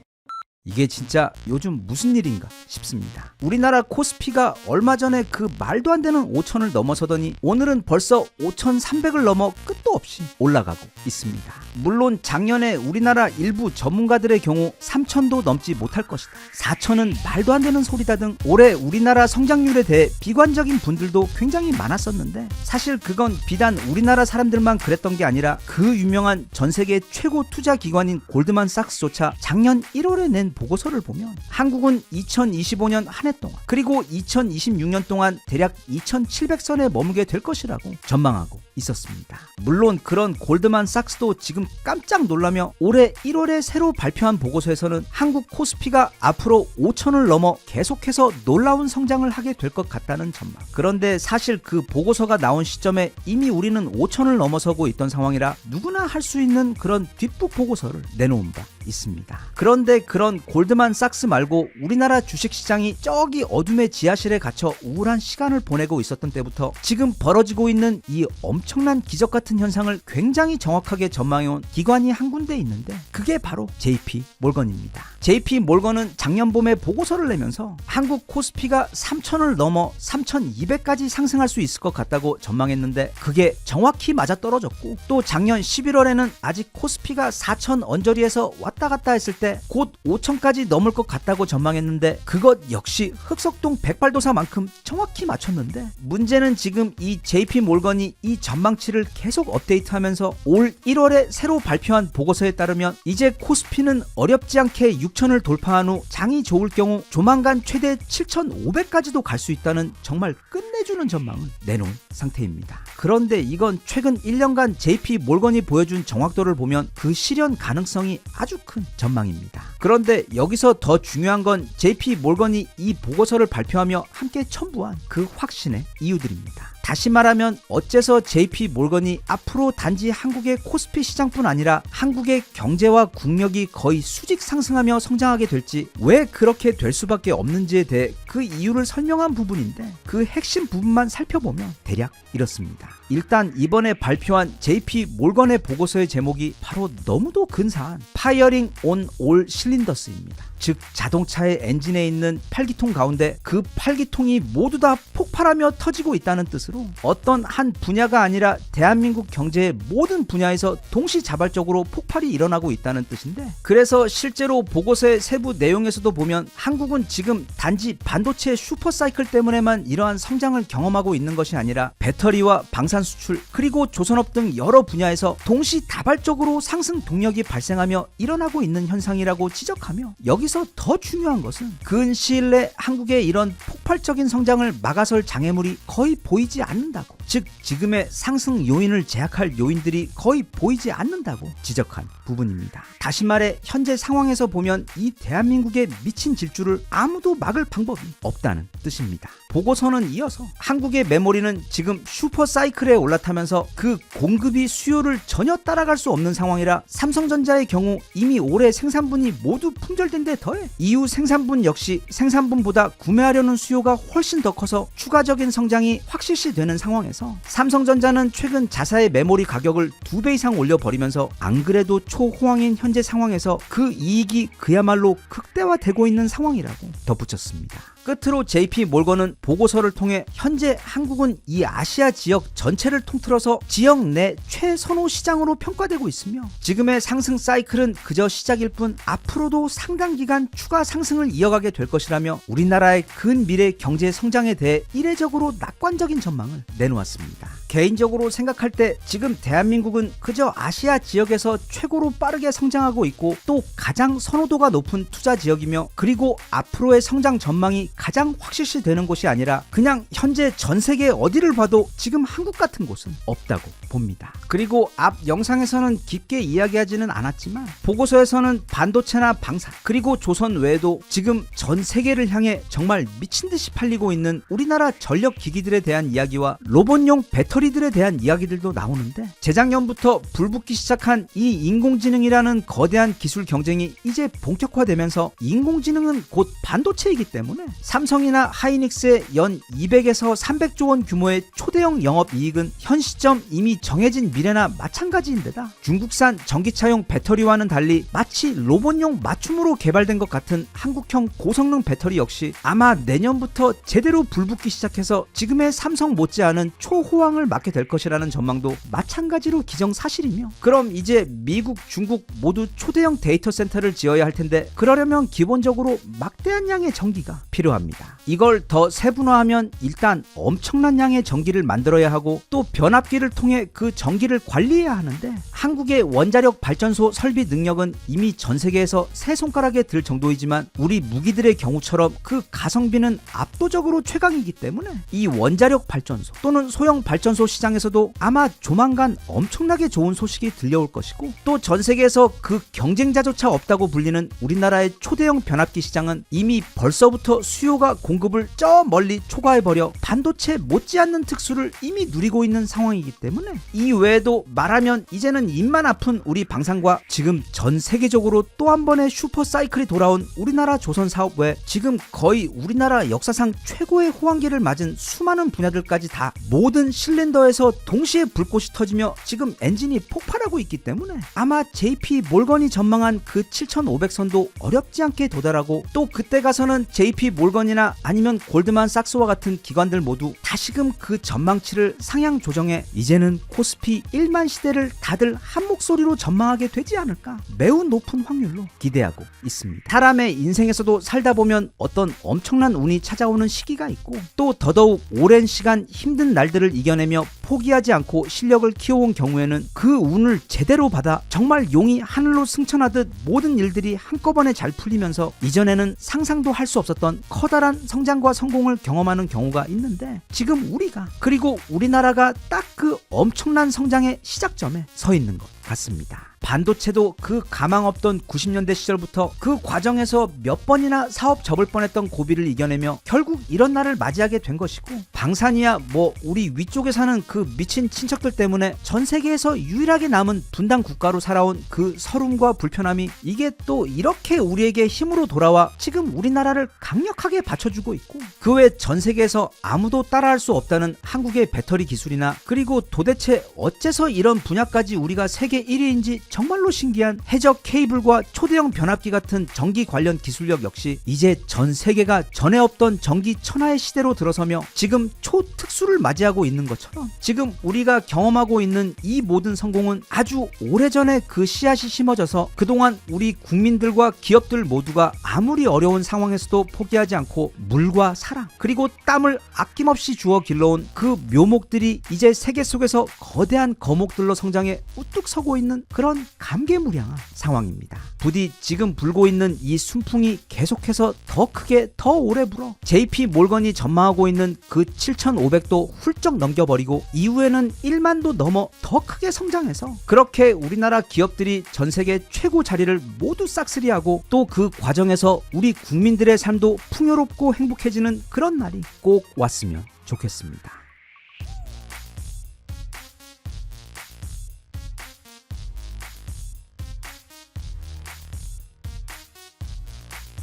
이게 진짜 요즘 무슨 일인가 싶습니다. 우리나라 코스피가 얼마 전에 그 말도 안 되는 5천을 넘어서더니 오늘은 벌써 5,300을 넘어 끝도 없이 올라가고 있습니다. 물론 작년에 우리나라 일부 전문가들의 경우 3천도 넘지 못할 것이다, 4천은 말도 안 되는 소리다 등 올해 우리나라 성장률에 대해 비관적인 분들도 굉장히 많았었는데, 사실 그건 비단 우리나라 사람들만 그랬던 게 아니라 그 유명한 전 세계 최고 투자 기관인 골드만삭스조차 작년 1월에 낸 보고서를 보면 한국은 2025년 한 해 동안 그리고 2026년 동안 대략 2,700선에 머물게 될 것이라고 전망하고 있었습니다. 물론 그런 골드만삭스도 지금 깜짝 놀라며 올해 1월에 새로 발표한 보고서에서는 한국 코스피가 앞으로 5천을 넘어 계속해서 놀라운 성장을 하게 될 것 같다는 전망. 그런데 사실 그 보고서가 나온 시점에 이미 우리는 5천을 넘어서고 있던 상황이라 누구나 할 수 있는 그런 뒷북 보고서를 내놓은 바 있습니다. 그런데 그런 골드만삭스 말고 우리나라 주식시장이 저기 어둠의 지하실에 갇혀 우울한 시간을 보내고 있었던 때부터 지금 벌어지고 있는 이 엄청난 기적 같은 현상을 굉장히 정확하게 전망해온 기관이 한 군데 있는데, 그게 바로 JP 몰건입니다. JP 몰건은 작년 봄에 보고서를 내면서 한국 코스피가 3천을 넘어 3,200까지 상승할 수 있을 것 같다고 전망했는데 그게 정확히 맞아떨어졌고, 또 작년 11월에는 아직 코스피가 4천 언저리에서 왔다 갔다 했을 때 곧 5천까지 넘을 것 같다고 전망했는데 그것 역시 흑석동 108도사만큼 정확히 맞췄는데, 문제는 지금 이 JP 몰건이 이 전망치를 계속 업데이트하면서 올 1월에 새로 발표한 보고서에 따르면 이제 코스피는 어렵지 않게 6천을 돌파한 후 장이 좋을 경우 조만간 최대 7,500까지도 갈 수 있다는 정말 끝내주는 전망을 내놓은 상태입니다. 그런데 이건 최근 1년간 JP 몰건이 보여준 정확도를 보면 그 실현 가능성이 아주 큰 전망입니다. 그런데 여기서 더 중요한 건 JP 몰건이 이 보고서를 발표하며 함께 첨부한 그 확신의 이유들입니다. 다시 말하면 어째서 JP 몰건이 앞으로 단지 한국의 코스피 시장뿐 아니라 한국의 경제와 국력이 거의 수직 상승하며 성장하게 될지, 왜 그렇게 될 수밖에 없는지에 대해 그 이유를 설명한 부분인데, 그 핵심 부분만 살펴보면 대략 이렇습니다. 일단 이번에 발표한 JP 몰건의 보고서의 제목이 바로 너무도 근사한 Firing on all cylinders입니다. 즉 자동차의 엔진에 있는 8기통 가운데 그 8기통이 모두 다 폭발하며 터지고 있다는 뜻으로 어떤 한 분야가 아니라 대한민국 경제의 모든 분야에서 동시자발적으로 폭발이 일어나고 있다는 뜻인데, 그래서 실제로 보고서의 세부 내용에서도 보면 한국은 지금 단지 반도체 슈퍼사이클 때문에만 이러한 성장을 경험하고 있는 것이 아니라 배터리와 방산 수출 그리고 조선업 등 여러 분야에서 동시다발적으로 상승 동력이 발생하며 일어나고 있는 현상이라고 지적하며, 여기서 더 중요한 것은 근 시일 내 한국의 이런 폭발적인 성장을 막아설 장애물이 거의 보이지 않는다고, 즉 지금의 상승 요인을 제약할 요인들이 거의 보이지 않는다고 지적한 부분입니다. 다시 말해 현재 상황에서 보면 이 대한민국의 미친 질주를 아무도 막을 방법이 없다는 뜻입니다. 보고서는 이어서 한국의 메모리는 지금 슈퍼사이클에 올라타면서 그 공급이 수요를 전혀 따라갈 수 없는 상황이라 삼성전자의 경우 이미 올해 생산분이 모두 품절된 데 더해 이후 생산분 역시 생산분보다 구매하려는 수요가 훨씬 더 커서 추가적인 성장이 확실시되는 상황에서 삼성전자는 최근 자사의 메모리 가격을 2배 이상 올려버리면서 안 그래도 초호황인 현재 상황에서 그 이익이 그야말로 극대화되고 있는 상황이라고 덧붙였습니다. 끝으로 JP 몰건은 보고서를 통해 현재 한국은 이 아시아 지역 전체를 통틀어서 지역 내 최선호 시장으로 평가되고 있으며 지금의 상승 사이클은 그저 시작일 뿐 앞으로도 상당 기간 추가 상승을 이어가게 될 것이라며 우리나라의 근미래 경제 성장에 대해 이례적으로 낙관적인 전망을 내놓았습니다. 개인적으로 생각할 때 지금 대한민국은 그저 아시아 지역에서 최고로 빠르게 성장하고 있고 또 가장 선호도가 높은 투자 지역이며, 그리고 앞으로의 성장 전망이 가장 확실시 되는 곳이 아니라 그냥 현재 전 세계 어디를 봐도 지금 한국 같은 곳은 없다고 봅니다. 그리고 앞 영상에서는 깊게 이야기하지는 않았지만 보고서에서는 반도체나 방산 그리고 조선 외에도 지금 전 세계를 향해 정말 미친듯이 팔리고 있는 우리나라 전력 기기들에 대한 이야기와 로봇용 배터리들에 대한 이야기들도 나오는데, 재작년부터 불붙기 시작한 이 인공지능이라는 거대한 기술 경쟁이 이제 본격화되면서 인공지능은 곧 반도체이기 때문에 삼성이나 하이닉스의 연 200에서 300조 원 규모의 초대형 영업이익은 현 시점 이미 정해진 미래나 마찬가지인데다 중국산 전기차용 배터리와는 달리 마치 로봇용 맞춤으로 개발된 것 같은 한국형 고성능 배터리 역시 아마 내년부터 제대로 불붙기 시작해서 지금의 삼성 못지않은 초호황을 맞게 될 것이라는 전망도 마찬가지로 기정사실이며, 그럼 이제 미국, 중국 모두 초대형 데이터 센터를 지어야 할 텐데 그러려면 기본적으로 막대한 양의 전기가 필요합니다. 이걸 더 세분화하면 일단 엄청난 양의 전기를 만들어야 하고 또 변압기를 통해 그 전기를 관리해야 하는데, 한국의 원자력 발전소 설비 능력은 이미 전 세계에서 세 손가락에 들 정도이지만 우리 무기들의 경우처럼 그 가성비는 압도적으로 최강이기 때문에 이 원자력 발전소 또는 소형 발전소 시장에서도 아마 조만간 엄청나게 좋은 소식이 들려올 것이고, 또 전 세계에서 그 경쟁자조차 없다고 불리는 우리나라의 초대형 변압기 시장은 이미 벌써부터 수요가 공급을 저 멀리 초과해버려 반도체 못지않는 특수를 이미 누리고 있는 상황이기 때문에, 이 외에도 말하면 이제는 입만 아픈 우리 방산과 지금 전 세계적으로 또 한 번의 슈퍼 사이클이 돌아온 우리나라 조선 사업 외 지금 거의 우리나라 역사상 최고의 호황기를 맞은 수많은 분야들까지 다 모든 실린더에서 동시에 불꽃이 터지며 지금 엔진이 폭발하고 있기 때문에 아마 JP 몰건이 전망한 그 7,500선도 어렵지 않게 도달하고, 또 그때 가서는 JP 몰건이나 아니면 골드만삭스와 같은 기관들 모두 다시금 그 전망치를 상향 조정해 이제는 코스피 1만 시대를 다들 한 목소리로 전망하게 되지 않을까 매우 높은 확률로 기대하고 있습니다. 사람의 인생에서도 살다 보면 어떤 엄청난 운이 찾아오는 시기가 있고, 또 더더욱 오랜 시간 힘든 날들을 이겨내며 포기하지 않고 실력을 키워온 경우에는 그 운을 제대로 받아 정말 용이 하늘로 승천하듯 모든 일들이 한꺼번에 잘 풀리면서 이전에는 상상도 할 수 없었던 커다란 성장과 성공을 경험하는 경우가 있는데, 지금 우리가, 그리고 우리나라가 딱 그 엄청난 성장의 시작점에 서 있는 것 같습니다. 반도체도 그 가망 없던 90년대 시절부터 그 과정에서 몇 번이나 사업 접을 뻔했던 고비를 이겨내며 결국 이런 날을 맞이하게 된 것이고, 방산이야 뭐 우리 위쪽에 사는 그 미친 친척들 때문에 전 세계에서 유일하게 남은 분단 국가로 살아온 그 서름과 불편함이 이게 또 이렇게 우리에게 힘으로 돌아와 지금 우리나라를 강력하게 받쳐주고 있고, 그 외 전 세계에서 아무도 따라할 수 없다는 한국의 배터리 기술이나, 그리고 도대체 어째서 이런 분야까지 우리가 세계 1위인지 정말로 신기한 해적 케이블과 초대형 변압기 같은 전기 관련 기술력 역시 이제 전 세계가 전에 없던 전기 천하의 시대로 들어서며 지금 초특수를 맞이하고 있는 것처럼, 지금 우리가 경험하고 있는 이 모든 성공은 아주 오래전에 그 씨앗이 심어져서 그동안 우리 국민들과 기업들 모두가 아무리 어려운 상황에서도 포기하지 않고 물과 사랑 그리고 땀을 아낌없이 주어 길러온 그 묘목들이 이제 세계 속에서 거대한 거목들로 성장해 우뚝 서고 있는 그런 감개무량한 상황입니다. 부디 지금 불고 있는 이 순풍이 계속해서 더 크게 더 오래 불어 JP 몰건이 전망하고 있는 그 7,500도 훌쩍 넘겨버리고 이후에는 1만도 넘어 더 크게 성장해서 그렇게 우리나라 기업들이 전 세계 최고 자리를 모두 싹쓸이하고, 또 그 과정에서 우리 국민들의 삶도 풍요롭고 행복해지는 그런 날이 꼭 왔으면 좋겠습니다.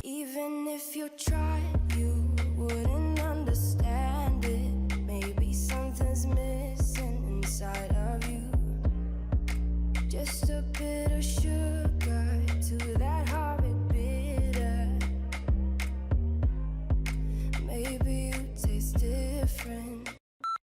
Even if you tried, you wouldn't understand it. Maybe something's missing inside of you. Just a bit of sugar to that horrid bitter. Maybe you taste different.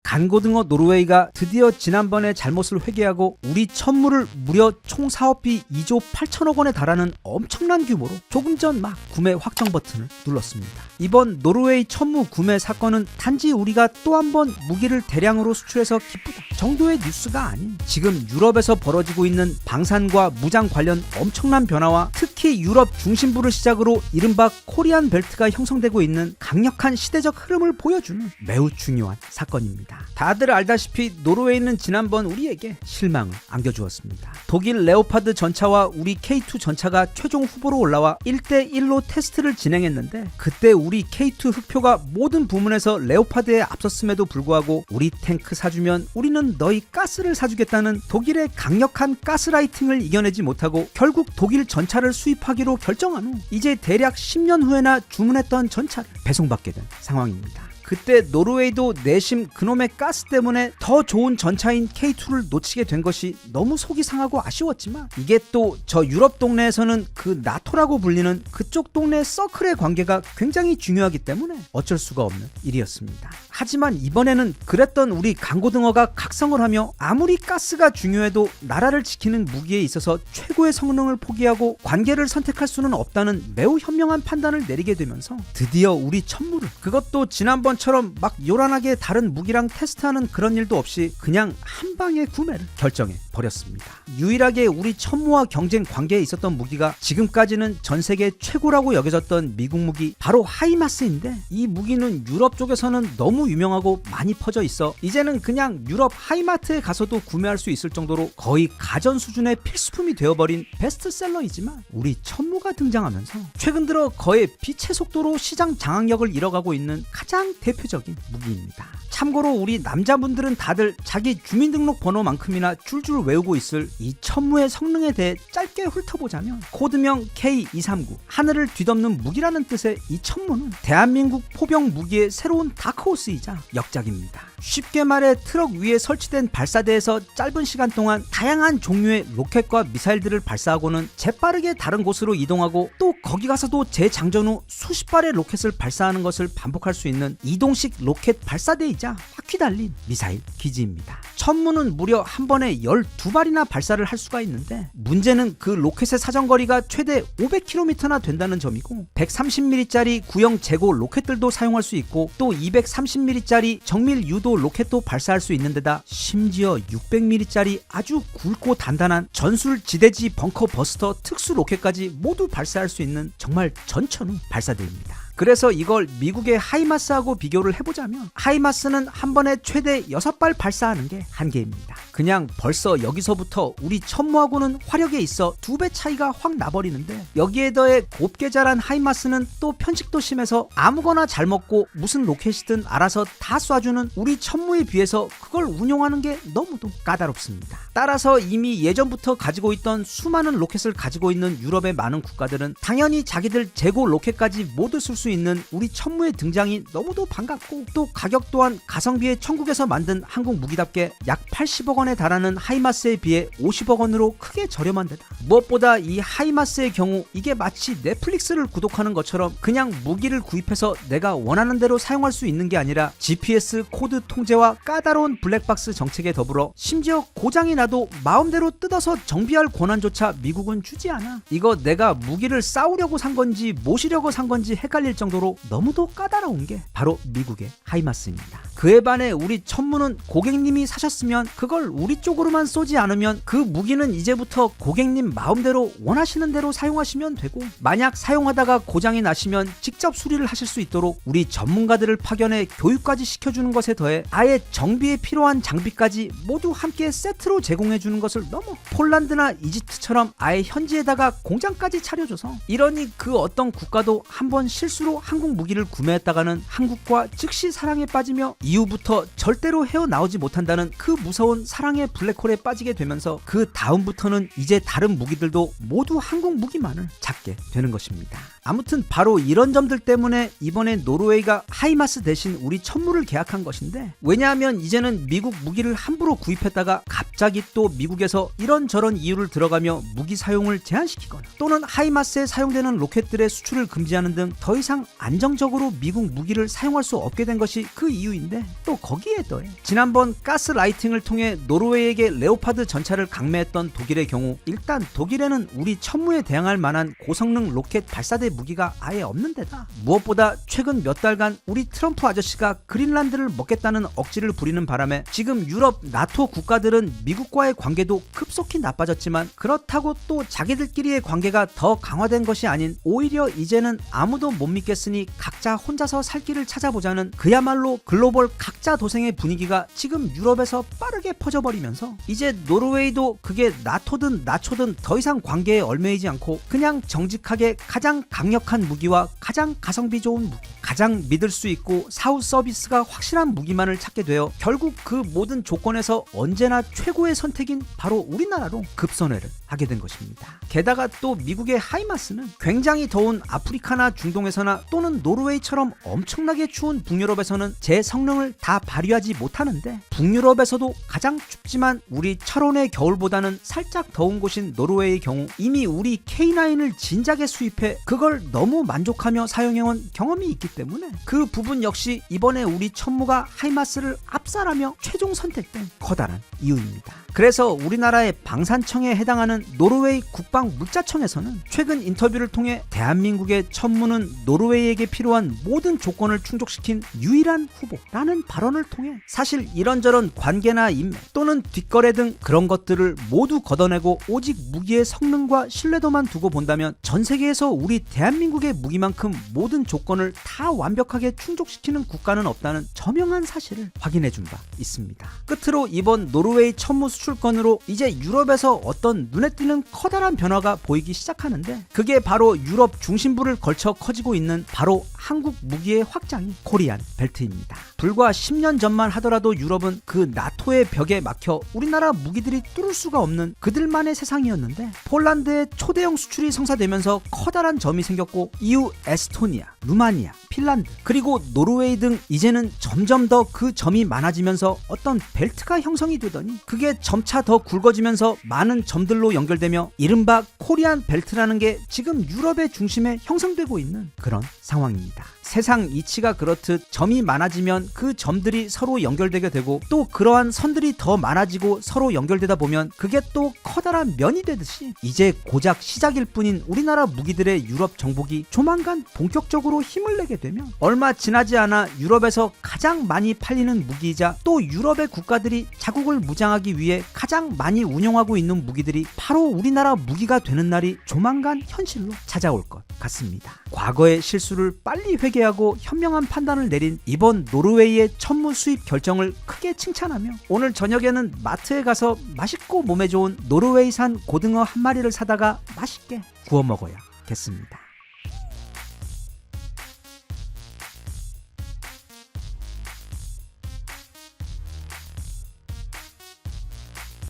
간고등어 노르웨이가 드디어 지난번에 잘못을 회개하고 우리 천무를 무려 총 사업비 2조 8천억 원에 달하는 엄청난 규모로 조금 전 막 구매 확정 버튼을 눌렀습니다. 이번 노르웨이 천무 구매 사건은 단지 우리가 또 한 번 무기를 대량으로 수출해서 기쁘다 정도의 뉴스가 아닌, 지금 유럽에서 벌어지고 있는 방산과 무장 관련 엄청난 변화와 특히 유럽 중심부를 시작으로 이른바 코리안 벨트가 형성되고 있는 강력한 시대적 흐름을 보여주는 매우 중요한 사건입니다. 다들 알다시피 노르웨이는 지난번 우리에게 실망을 안겨주었습니다. 독일 레오파드 전차와 우리 K2 전차가 최종 후보로 올라와 1대1로 테스트를 진행했는데, 그때 우리 K2 흑표가 모든 부문에서 레오파드에 앞섰음에도 불구하고 우리 탱크 사주면 우리는 나는 너희 가스를 사주겠다는 독일의 강력한 가스라이팅을 이겨내지 못하고 결국 독일 전차를 수입하기로 결정한 후 이제 대략 10년 후에나 주문했던 전차를 배송받게 된 상황입니다. 그때 노르웨이도 내심 그놈의 가스 때문에 더 좋은 전차인 K2를 놓치게 된 것이 너무 속이 상하고 아쉬웠지만 이게 또 저 유럽 동네에서는 그 나토라고 불리는 그쪽 동네 서클의 관계가 굉장히 중요하기 때문에 어쩔 수가 없는 일이었습니다. 하지만 이번에는 그랬던 우리 강고등어가 각성을 하며 아무리 가스가 중요해도 나라를 지키는 무기에 있어서 최고의 성능을 포기하고 관계를 선택할 수는 없다는 매우 현명한 판단을 내리게 되면서 드디어 우리 천무를, 그것도 지난번처럼 막 요란하게 다른 무기랑 테스트하는 그런 일도 없이 그냥 한 방에 구매를 결정해 버렸습니다. 유일하게 우리 천무와 경쟁 관계에 있었던 무기가 지금까지는 전 세계 최고라고 여겨졌던 미국 무기 바로 하이마스인데, 이 무기는 유럽 쪽에서는 너무 유명하고 많이 퍼져 있어 이제는 그냥 유럽 하이마트에 가서도 구매할 수 있을 정도로 거의 가전 수준의 필수품이 되어버린 베스트셀러이지만, 우리 천무가 등장하면서 최근 들어 거의 빛의 속도로 시장 장악력을 잃어가고 있는 가장 대표적인 무기입니다. 참고로 우리 남자분들은 다들 자기 주민등록번호만큼이나 줄줄 외우고 있을 이 천무의 성능에 대해 짧게 훑어보자면, 코드명 K239, 하늘을 뒤덮는 무기라는 뜻의 이 천무는 대한민국 포병 무기의 새로운 다크호스이자 역작입니다. 쉽게 말해 트럭 위에 설치된 발사대에서 짧은 시간 동안 다양한 종류의 로켓과 미사일들을 발사하고는 재빠르게 다른 곳으로 이동하고 또 거기 가서도 재장전 후 수십 발의 로켓을 발사하는 것을 반복할 수 있는 이동식 로켓 발사대이자 바퀴 달린 미사일 기지입니다. 천무는 무려 한 번에 12발이나 발사를 할 수가 있는데, 문제는 그 로켓의 사정거리가 최대 500km나 된다는 점이고, 130mm짜리 구형 재고 로켓들도 사용할 수 있고 또 230mm짜리 정밀 유도 로켓도 발사할 수 있는 데다 심지어 600mm짜리 아주 굵고 단단한 전술 지대지 벙커 버스터 특수 로켓까지 모두 발사할 수 있는 정말 전천후 발사대입니다. 그래서 이걸 미국의 하이마스하고 비교를 해보자면, 하이마스는 한 번에 최대 6발 발사하는 게 한계입니다. 그냥 벌써 여기서부터 우리 천무하고는 화력에 있어 2배 차이가 확 나버리는데, 여기에 더해 곱게 자란 하이마스는 또 편식도 심해서 아무거나 잘 먹고 무슨 로켓이든 알아서 다 쏴주는 우리 천무에 비해서 그걸 운용하는 게 너무도 까다롭습니다. 따라서 이미 예전부터 가지고 있던 수많은 로켓을 가지고 있는 유럽의 많은 국가들은 당연히 자기들 재고 로켓까지 모두 쓸 수 있는 우리 천무의 등장이 너무도 반갑고, 또 가격 또한 가성비의 천국에서 만든 한국 무기답게 약 80억 원에 달하는 하이마스에 비해 50억 원으로 크게 저렴한 데다, 무엇보다 이 하이마스의 경우 이게 마치 넷플릭스를 구독하는 것처럼 그냥 무기를 구입해서 내가 원하는 대로 사용할 수 있는 게 아니라 GPS 코드 통제와 까다로운 블랙박스 정책에 더불어 심지어 고장이 나도 마음대로 뜯어서 정비할 권한조차 미국은 주지 않아. 이거 내가 무기를 싸우려고 산 건지 모시려고 산 건지 헷갈릴 정도로 너무도 까다로운 게 바로 미국의 하이마스입니다. 그에 반해 우리 천무는 고객님이 사셨으면 그걸 우리 쪽으로만 쏘지 않으면 그 무기는 이제부터 고객님 마음대로 원하시는 대로 사용하시면 되고, 만약 사용하다가 고장이 나시면 직접 수리를 하실 수 있도록 우리 전문가들을 파견해 교육까지 시켜주는 것에 더해 아예 정비에 필요한 장비까지 모두 함께 세트로 제공해주는 것을 넘어 폴란드나 이집트처럼 아예 현지에다가 공장까지 차려줘서, 이러니 그 어떤 국가도 한번 실수로 한국 무기를 구매했다가는 한국과 즉시 사랑에 빠지며 이후부터 절대로 헤어나오지 못한다는 그 무서운 사랑의 블랙홀에 빠지게 되면서, 그 다음부터는 이제 다른 무기들도 모두 한국 무기만을 찾게 되는 것입니다. 아무튼 바로 이런 점들 때문에 이번에 노르웨이가 하이마스 대신 우리 천무를 계약한 것인데, 왜냐하면 이제는 미국 무기를 함부로 구입했다가 갑자기 또 미국에서 이런저런 이유를 들어가며 무기 사용을 제한시키거나 또는 하이마스에 사용되는 로켓들의 수출을 금지하는 등 더 이상 안정적으로 미국 무기를 사용할 수 없게 된 것이 그 이유인데, 또 거기에 더해 지난번 가스라이팅을 통해 노르웨이에게 레오파드 전차를 강매했던 독일의 경우, 일단 독일에는 우리 천무에 대항할 만한 고성능 로켓 발사대 무기가 아예 없는 데다, 무엇보다 최근 몇 달간 우리 트럼프 아저씨가 그린란드를 먹겠다는 억지를 부리는 바람에 지금 유럽 나토 국가들은 미국과의 관계도 급속히 나빠졌지만, 그렇다고 또 자기들끼리의 관계가 더 강화된 것이 아닌 오히려 이제는 아무도 못 믿게 있겠으니 각자 혼자서 살 길을 찾아보자는 그야말로 글로벌 각자 도생의 분위기가 지금 유럽에서 빠르게 퍼져버리면서 이제 노르웨이도 그게 나토든 나초든 더 이상 관계에 얽매이지 않고 그냥 정직하게 가장 강력한 무기와 가장 가성비 좋은 무기, 가장 믿을 수 있고 사후 서비스가 확실한 무기만을 찾게 되어 결국 그 모든 조건에서 언제나 최고의 선택인 바로 우리나라로 급선회를 하게 된 것입니다. 게다가 또 미국의 하이마스는 굉장히 더운 아프리카나 중동에서나 또는 노르웨이처럼 엄청나게 추운 북유럽에서는 제 성능을 다 발휘하지 못하는데 북유럽에서도 가장 춥지만 우리 철원의 겨울보다는 살짝 더운 곳인 노르웨이의 경우 이미 우리 K9을 진작에 수입해 그걸 너무 만족하며 사용해온 경험이 있기 때문에 그 부분 역시 이번에 우리 천무가 하이마스를 압살하며 최종 선택된 커다란 이유입니다. 그래서 우리나라의 방산청에 해당하는 노르웨이 국방물자청에서는 최근 인터뷰를 통해 대한민국의 천무는 노르웨이에게 필요한 모든 조건을 충족시킨 유일한 후보라는 발언을 통해 사실 이런저런 관계나 인맥 또는 뒷거래 등 그런 것들을 모두 걷어내고 오직 무기의 성능과 신뢰도만 두고 본다면 전 세계에서 우리 대한민국의 무기만큼 모든 조건을 다 완벽하게 충족시키는 국가는 없다는 저명한 사실을 확인해준 바 있습니다. 끝으로 이번 노르웨이 천무 수출권으로 이제 유럽에서 어떤 눈에 띄는 커다란 변화가 보이기 시작하는데 그게 바로 유럽 중심부를 걸쳐 커지고 있는 바로 한국 무기의 확장인 코리안 벨트입니다. 불과 10년 전만 하더라도 유럽은 그 나토의 벽에 막혀 우리나라 무기들이 뚫을 수가 없는 그들만의 세상이었는데 폴란드의 초대형 수출이 성사되면서 커다란 점이 생겼고 이후 에스토니아, 루마니아, 핀란드 그리고 노르웨이 등 이제는 점점 더 그 점이 많아지면서 어떤 벨트가 형성이 되더니 그게 점차 더 굵어지면서 많은 점들로 연결되며 이른바 코리안 벨트라는 게 지금 유럽의 중심에 형성되고 있는 그런 상황입니다. 세상 이치가 그렇듯 점이 많아지면 그 점들이 서로 연결되게 되고 또 그러한 선들이 더 많아지고 서로 연결되다 보면 그게 또 커다란 면이 되듯이 이제 고작 시작일 뿐인 우리나라 무기들의 유럽 정복이 조만간 본격적으로 힘을 내게 되면 얼마 지나지 않아 유럽에서 가장 많이 팔리는 무기이자 또 유럽의 국가들이 자국을 무장하기 위해 가장 많이 운용하고 있는 무기들이 바로 우리나라 무기가 되는 날이 조만간 현실로 찾아올 것 같습니다. 과거의 실수를 빨리 회개하고 현명한 판단을 내린 이번 노르웨이의 천무 수입 결정을 크게 칭찬하며 오늘 저녁에는 마트에 가서 맛있고 몸에 좋은 노르웨이산 고등어 한 마리를 사다가 맛있게 구워 먹어야겠습니다.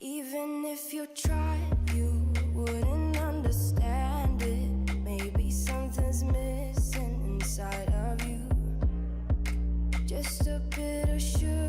Even if you tried, you wouldn't understand it. Maybe something's missing inside of you. Just a bit of sugar.